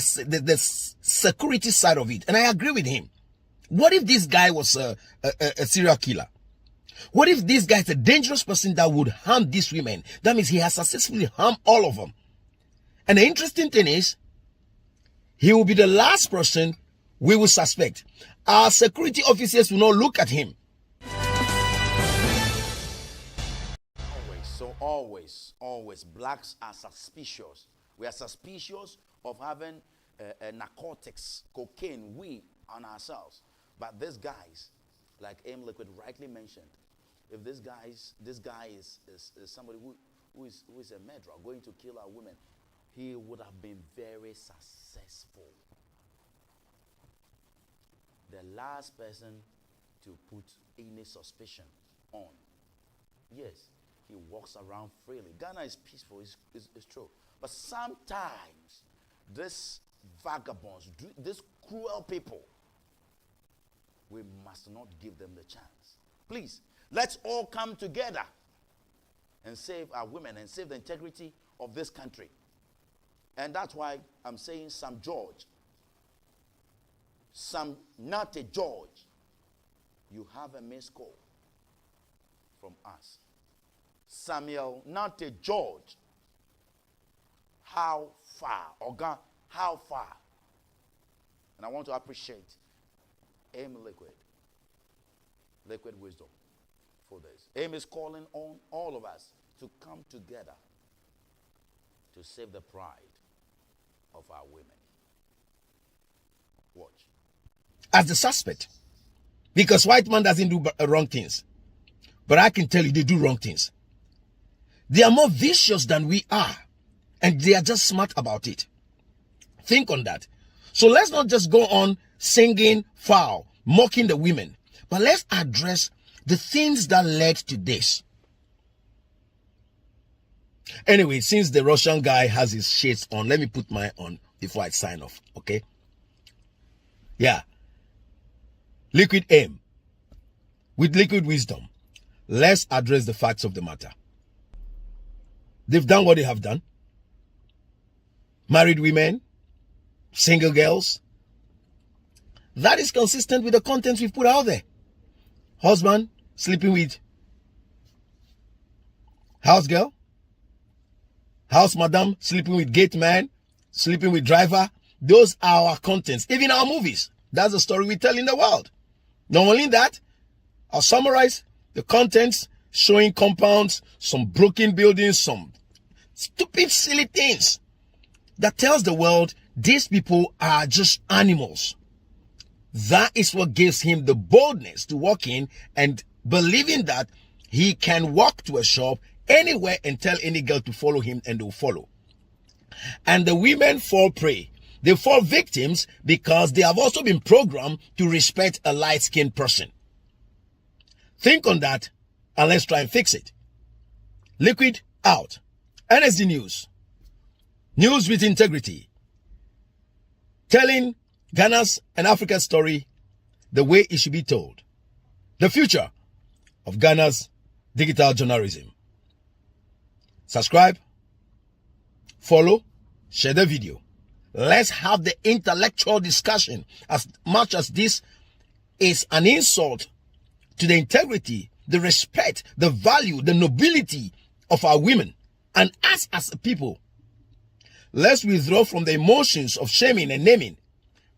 [SPEAKER 7] security side of it, and I agree with him. What if this guy was a serial killer? What if this guy is a dangerous person that would harm these women? That means he has successfully harmed all of them. And the interesting thing is, he will be the last person we will suspect. Our security officers will not look at him.
[SPEAKER 1] Always, blacks are suspicious. We are suspicious of having narcotics, cocaine, weed on ourselves. But these guys, like Aim Liquid rightly mentioned, if this guy is somebody who is a murderer, going to kill our women, he would have been very successful. the last person to put any suspicion on. Yes, he walks around freely. Ghana is peaceful, it's true. But sometimes these vagabonds, these cruel people, we must not give them the chance. Please, let's all come together and save our women and save the integrity of this country. And that's why I'm saying Sam George, Sam Nate George, you have a missed call from us. Samuel Nate George, how far? Oga, how far? And I want to appreciate AIM Liquid Wisdom for this. AIM is calling on all of us to come together to save the pride of our women. Watch.
[SPEAKER 7] As the suspect. Because white man doesn't do wrong things. But I can tell you they do wrong things. They are more vicious than we are. And they are just smart about it. Think on that. So let's not just go on singing foul, mocking the women. But let's address the things that led to this. Anyway, since the Russian guy has his shades on, let me put mine on before I sign off, okay? Yeah. Liquid AIM. With liquid wisdom, let's address the facts of the matter. They've done what they have done. Married women, single girls. That is consistent with the content we've put out there. Husband sleeping with house girl. House madam sleeping with gate man, sleeping with driver. Those are our contents. Even our movies. That's the story we tell in the world. Not only that, I'll summarize the contents showing compounds, some broken buildings, some stupid, silly things that tells the world these people are just animals. That is what gives him the boldness to walk in and believing that he can walk to a shop anywhere and tell any girl to follow him and they'll follow. And the women fall prey. They fall victims because they have also been programmed to respect a light-skinned person. Think on that and let's try and fix it. Liquid out. NSD News. News with integrity. Telling Ghana's and Africa's story the way it should be told. The future of Ghana's digital journalism. Subscribe, follow, share the video. Let's have the intellectual discussion. As much as this is an insult to the integrity, the respect, the value, the nobility of our women and us as a people, let's withdraw from the emotions of shaming and naming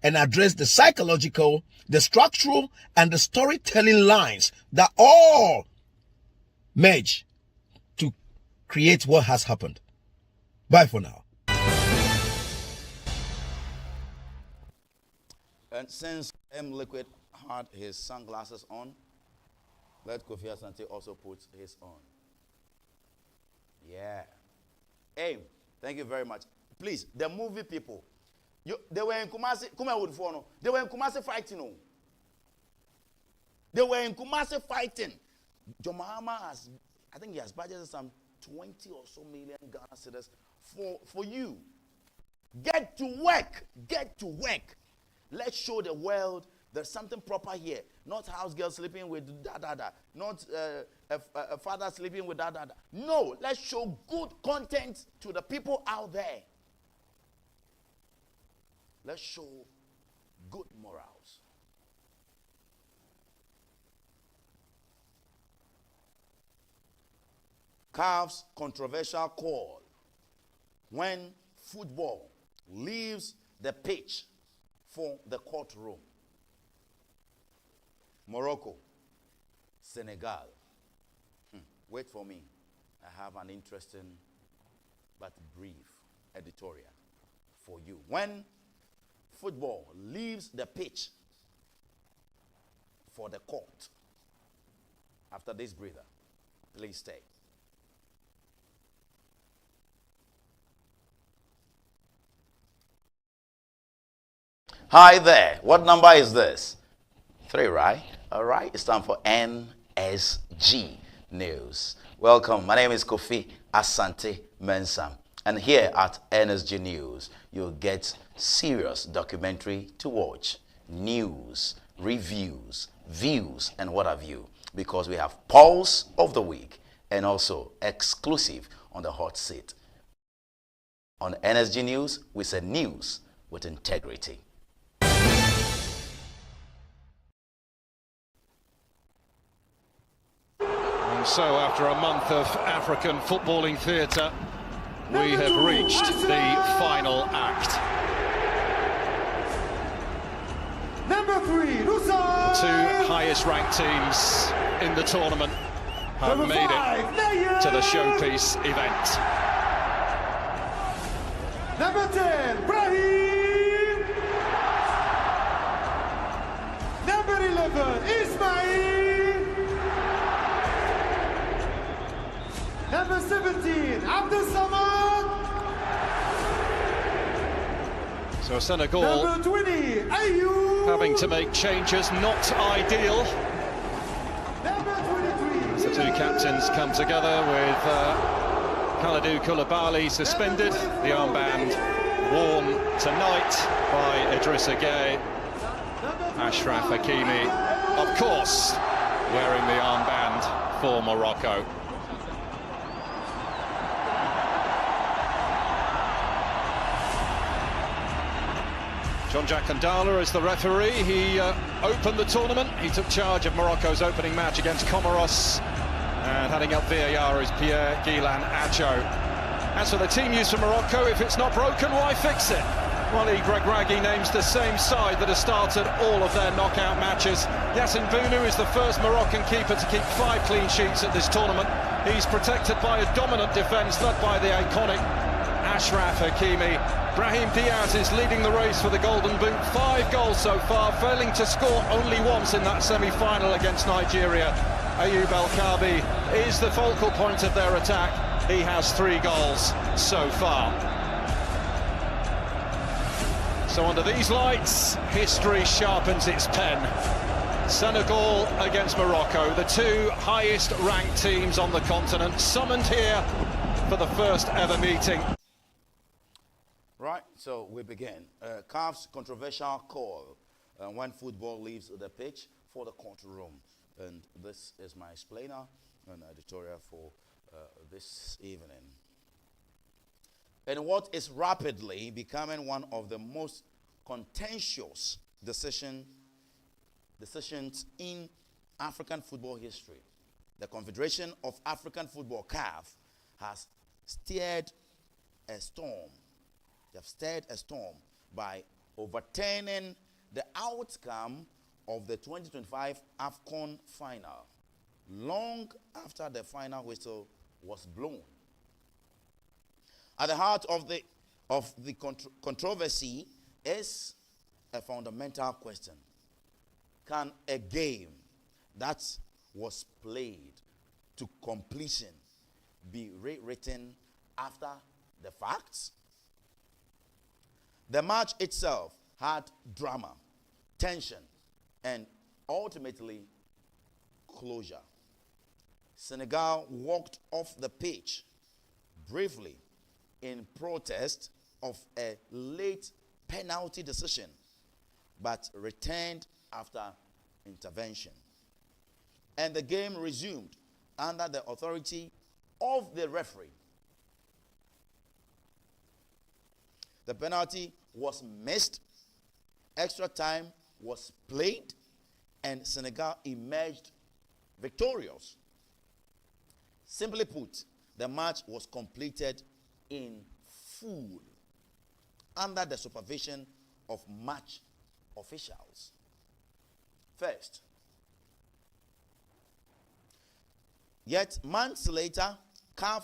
[SPEAKER 7] and address the psychological, the structural, and the storytelling lines that all merge to create what has happened. Bye for now.
[SPEAKER 1] And since M Liquid had his sunglasses on, let Kofi Asante also put his on. Yeah. Hey, thank you very much. Please, the movie people, they were in Kumasi. They were in Kumasi fighting. No. They were in Kumasi fighting. John Mahama has, I think he has budgeted some 20 or so million Ghana cedis for you. Get to work. Get to work. Let's show the world there's something proper here. Not house girl sleeping with da-da-da. Not a father sleeping with da-da-da. No, let's show good content to the people out there. Let's show good morals. CAF's controversial call when football leaves the pitch for the courtroom. Morocco, Senegal. Wait for me. I have an interesting but brief editorial for you. When football leaves the pitch for the court, after this breather, please stay. Hi there. What number is this? 3, right? All right, it's time for NSG News. Welcome, my name is Kofi Asante Mensah. And here at NSG News, you'll get serious documentary to watch, news, reviews, views, and what have you. Because we have Pulse of the Week and also exclusive on the hot seat. On NSG News, we say news with integrity.
[SPEAKER 8] And so after a month of African footballing theatre, we have reached the final act.
[SPEAKER 9] Number 3,
[SPEAKER 8] The 2 highest ranked teams in the tournament have made it to the showpiece event.
[SPEAKER 9] Number 10, Brahim. Number 11, Ismail. Number 17, Abdul Samad.
[SPEAKER 8] So Senegal
[SPEAKER 9] Number 20, Ayoub.
[SPEAKER 8] having to make changes, not ideal.
[SPEAKER 9] Number 23,
[SPEAKER 8] As the 2 captains come together with Kalidou Koulibaly suspended, the armband worn tonight by Idrissa Gueye. Ashraf Hakimi, of course, wearing the armband for Morocco. Jean-Jacques Kandala is the referee. He opened the tournament. He took charge of Morocco's opening match against Comoros. And heading up VAR is Pierre Guilan Acho. As for the team used for Morocco, if it's not broken, why fix it? Wally Gregragui names the same side that has started all of their knockout matches. Yassine Bounou is the first Moroccan keeper to keep 5 clean sheets at this tournament. He's protected by a dominant defence led by the iconic Ashraf Hakimi. Brahim Diaz is leading the race for the Golden Boot. 5 goals so far, failing to score only once in that semi-final against Nigeria. Ayoub El-Kabi is the focal point of their attack. He has 3 goals so far. So under these lights, history sharpens its pen. Senegal against Morocco, the 2 highest ranked teams on the continent, summoned here for the first ever meeting.
[SPEAKER 1] Right, so we begin. CAF's controversial call when football leaves the pitch for the courtroom. And this is my explainer and editorial for this evening. And what is rapidly becoming one of the most contentious decisions in African football history, the Confederation of African Football, CAF, has steered a storm. They have stirred a storm by overturning the outcome of the 2025 AFCON final, long after the final whistle was blown. At the heart of the controversy is a fundamental question. Can a game that was played to completion be rewritten after the facts? The match itself had drama, tension, and ultimately closure. Senegal walked off the pitch briefly in protest of a late penalty decision, but returned after intervention. And the game resumed under the authority of the referee. The penalty was missed, extra time was played, and Senegal emerged victorious. Simply put, the match was completed in full under the supervision of match officials. First, yet months later, CAF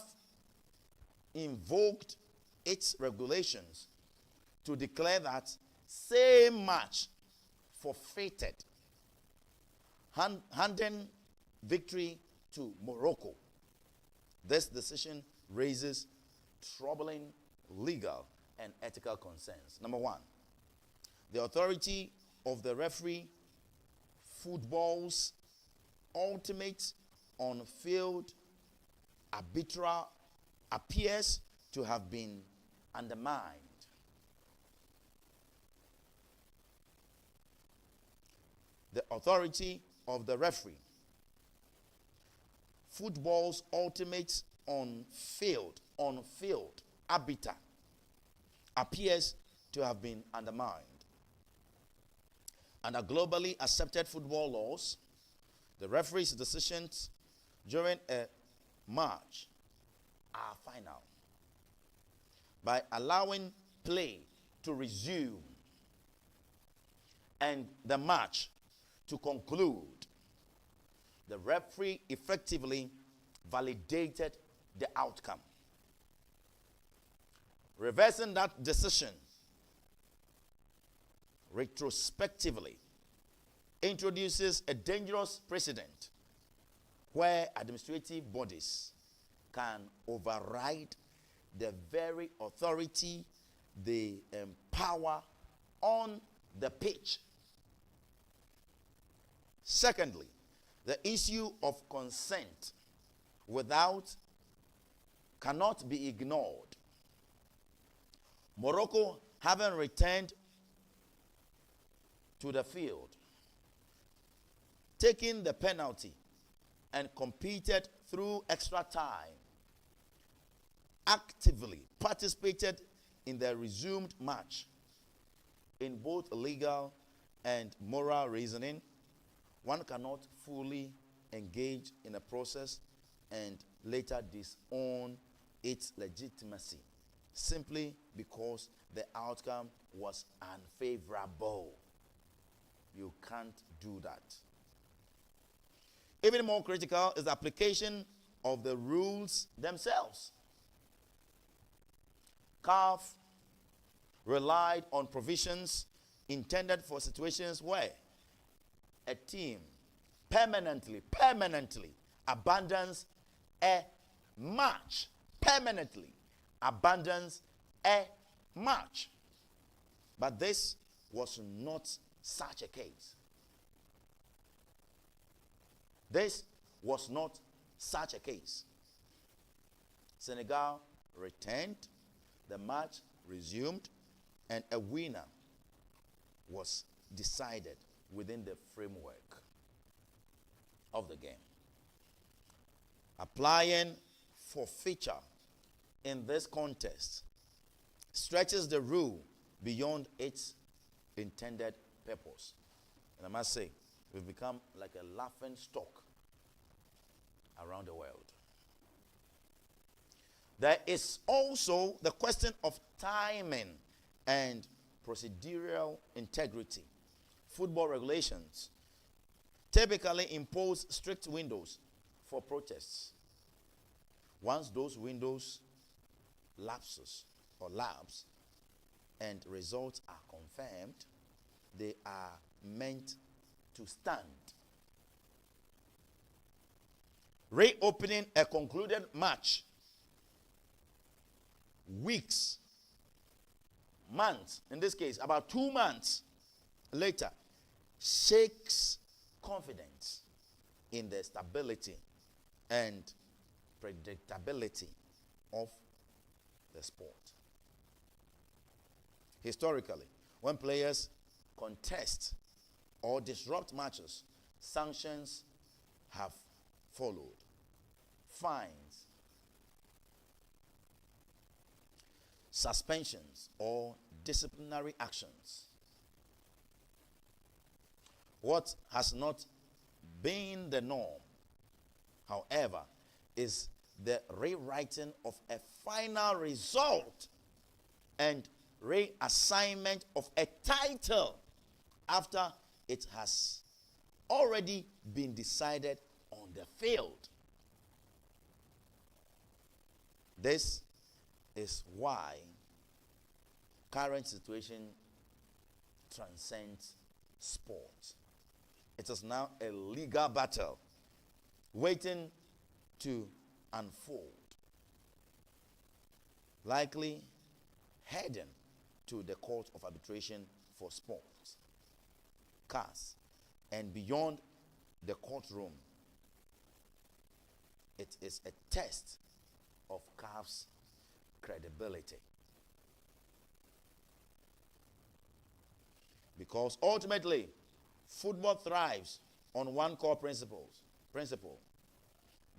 [SPEAKER 1] invoked its regulations to declare that same match forfeited, handing victory to Morocco. This decision raises troubling legal and ethical concerns. Number one, the authority of the referee football's ultimate on-field arbitral appears to have been undermined. The authority of the referee. Football's ultimate on-field arbiter appears to have been undermined. Under globally accepted football laws, the referee's decisions during a match are final. By allowing play to resume and the match to conclude, the referee effectively validated the outcome. Reversing that decision retrospectively introduces a dangerous precedent where administrative bodies can override the very authority they empower on the pitch. Secondly, the issue of consent cannot be ignored. Morocco, having returned to the field, taking the penalty and competed through extra time, actively participated in the resumed match. In both legal and moral reasoning, one cannot fully engage in a process and later disown its legitimacy simply because the outcome was unfavorable. You can't do that. Even more critical is the application of the rules themselves. CAF relied on provisions intended for situations where a team permanently abandons a match. Permanently abandons a match. But this was not such a case. This was not such a case. Senegal returned, the match resumed, and a winner was decided within the framework of the game. Applying forfeiture in this context stretches the rule beyond its intended purpose. And I must say, we've become like a laughing stock around the world. There is also the question of timing and procedural integrity. Football regulations typically impose strict windows for protests. Once those windows lapse and results are confirmed, they are meant to stand. Reopening a concluded match weeks, months, in this case about 2 months later, shakes confidence in the stability and predictability of the sport. Historically, when players contest or disrupt matches, sanctions have followed. Fines, suspensions, or disciplinary actions. What has not been the norm, however, is the rewriting of a final result and reassignment of a title after it has already been decided on the field. This is why current situation transcends sport. It is now a legal battle waiting to unfold, likely heading to the Court of Arbitration for Sports, CAS, and beyond the courtroom. It is a test of CAF's credibility. Because ultimately, football thrives on one core principle,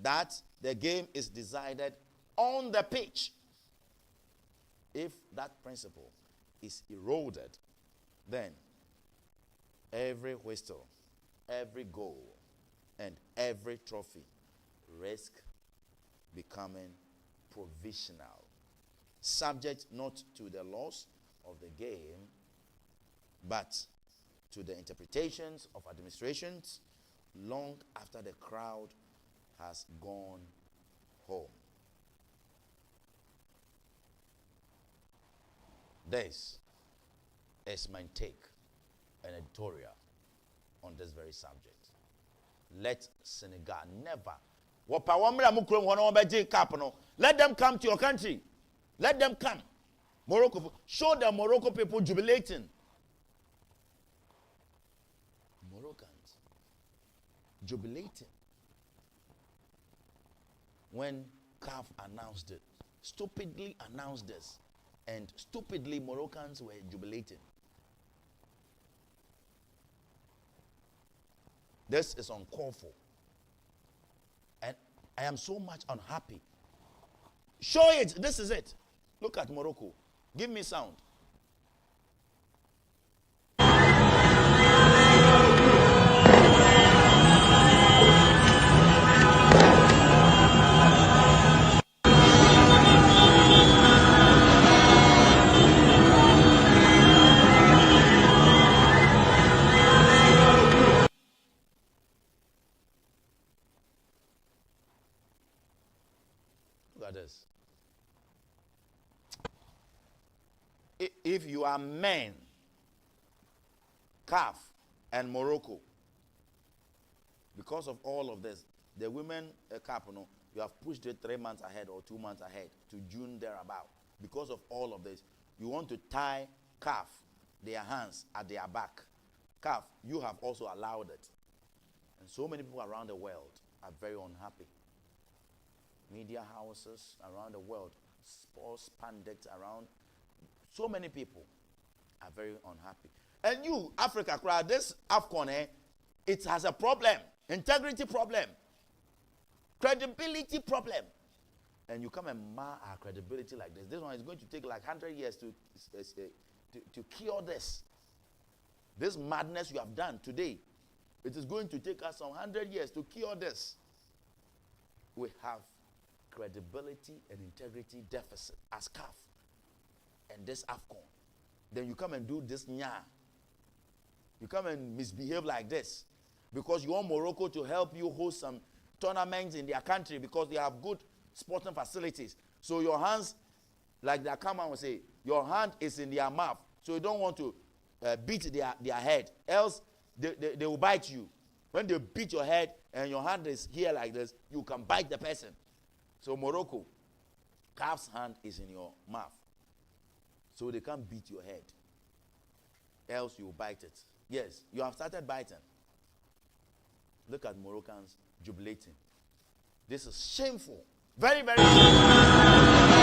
[SPEAKER 1] that the game is decided on the pitch. If that principle is eroded, then every whistle, every goal, and every trophy risk becoming provisional, subject not to the laws of the game, but to the interpretations of administrations long after the crowd has gone home. This is my take, an editorial on this very subject. Let Senegal never. Let them come to your country. Let them come. Morocco, show the Morocco people jubilating. Moroccans jubilating when CAF announced it, stupidly announced this, and stupidly Moroccans were jubilating. This is uncalled for. And I am so much unhappy. Show it. This is it. Look at Morocco. Give me sound. Look at this. If you are men, CAF and Morocco, because of all of this, the women CAF, you have pushed it 3 months ahead or 2 months ahead to June thereabout. Because of all of this, you want to tie CAF, their hands at their back. CAF, you have also allowed it. And so many people around the world are very unhappy. Media houses around the world, sports pundits around, so many people are very unhappy. And you, Africa, this AFCON, it has a problem, integrity problem, credibility problem. And you come and mar our credibility like this. This one is going to take like 100 years to cure this. This madness you have done today, it is going to take us some 100 years to cure this. We have credibility and integrity deficit as CAF and this AFCON. Then you come and do this nya. You come and misbehave like this because you want Morocco to help you host some tournaments in their country because they have good sporting facilities. So your hands, like the camera will say, your hand is in their mouth. So you don't want to beat their head. Else they will bite you. When they beat your head and your hand is here like this, you can bite the person. So Morocco, CAF's hand is in your mouth. So they can't beat your head. Else you bite it. Yes, you have started biting. Look at Moroccans jubilating. This is shameful. Very, very shameful.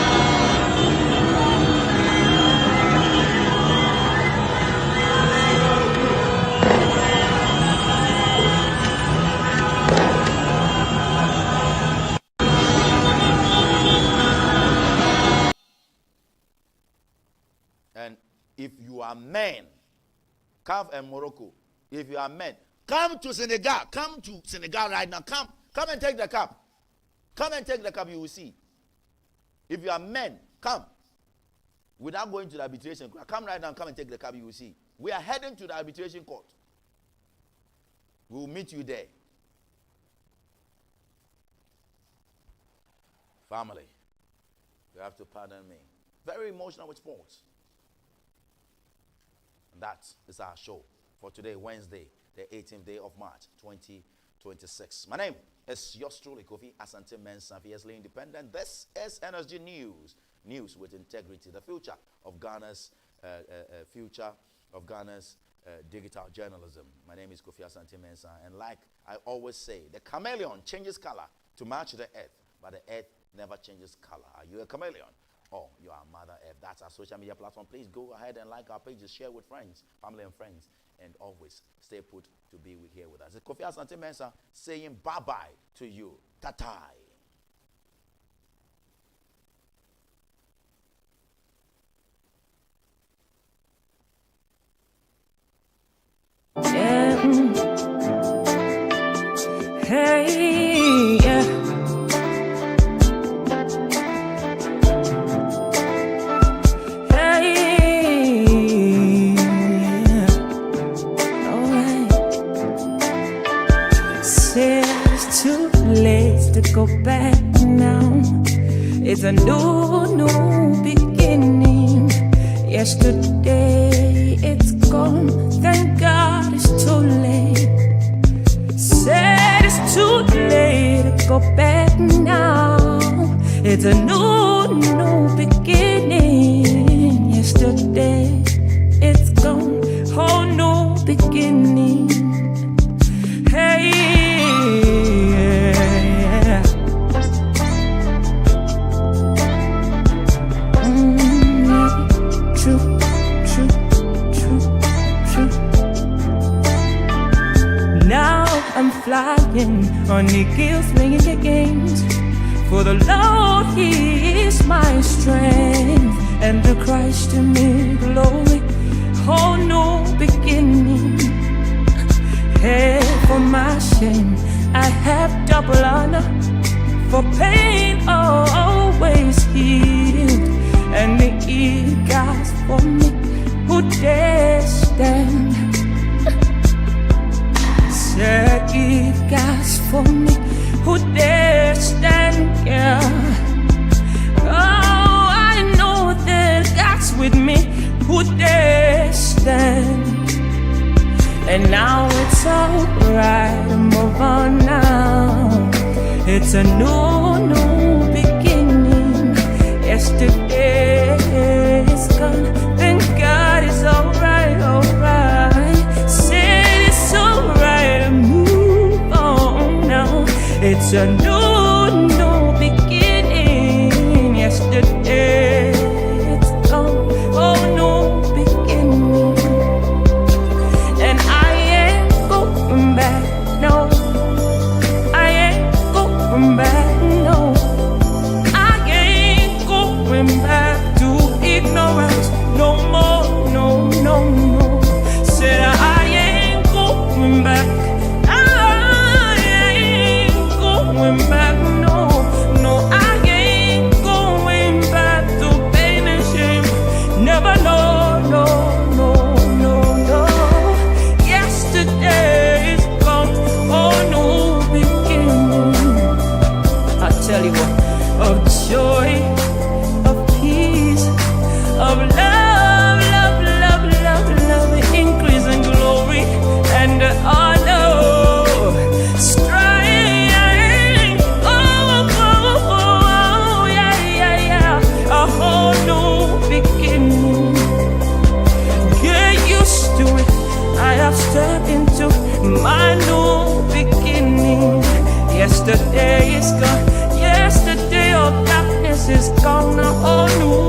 [SPEAKER 1] And if you are men, CAF and Morocco, if you are men, come to Senegal. Come to Senegal right now. Come and take the cup. Come and take the cup, you will see. If you are men, come. Without going to the arbitration court. Come right now, come and take the cup, you will see. We are heading to the arbitration court. We will meet you there. Family, you have to pardon me. Very emotional with sports. And that is our show for today, Wednesday, the 18th day of March, 2026. My name is yours truly, Kofi Asante Mensah, fiercely independent. This is NSG News. News with integrity. The future of Ghana's digital journalism. My name is Kofi Asante Mensah, and like I always say, the chameleon changes color to match the earth, but the earth never changes color. Are you a chameleon? Or you are Mother Earth? That's our social media platform. Please go ahead and like our pages, share with friends, family and friends, and always stay put to be here with us. It's Kofi Asante Mensah saying bye-bye to you. Ta-tai.
[SPEAKER 2] Hey, yeah. Hey, yeah. Alright. Said it's too late to go back now. It's a new beginning. Yesterday it's gone. Thank God it's too late. Said it's too late to go back now. It's a new beginning. Yesterday it's gone. Whole new beginning. Hey, yeah. True. Now I'm flying on eagles, playing the games. For the Lord, He is my strength, and the Christ in me glory. Whole new beginning. Hey, for my shame, I have double honor. For pain, always healed, and the eagles for me who dare stand. Said eagles for me who dare stand, yeah. Oh, I know that God's with me who dare stand. And now it's alright, move on now. It's a new beginning. Yesterday is gone. Thank God it's alright, alright. Said it's alright, move on now. It's a new beginning. Yesterday it's gone. Oh, new beginning. And I ain't going back, no. I ain't going back, no. I ain't going back to ignorance no more, no, no, no. Said I ain't going back. I ain't going back, no, no. I ain't going back to pain and shame. Never, no, no, no, no, no. Yesterday is gone, oh, no beginning. I tell you what, of joy, of peace, of love, love, love, love, love, increase in glory and honor, strength, oh, yeah, yeah, yeah, a whole new beginning. Get used to it, I have stepped into my new beginning. Yesterday is gone, yesterday of darkness is gone, a whole new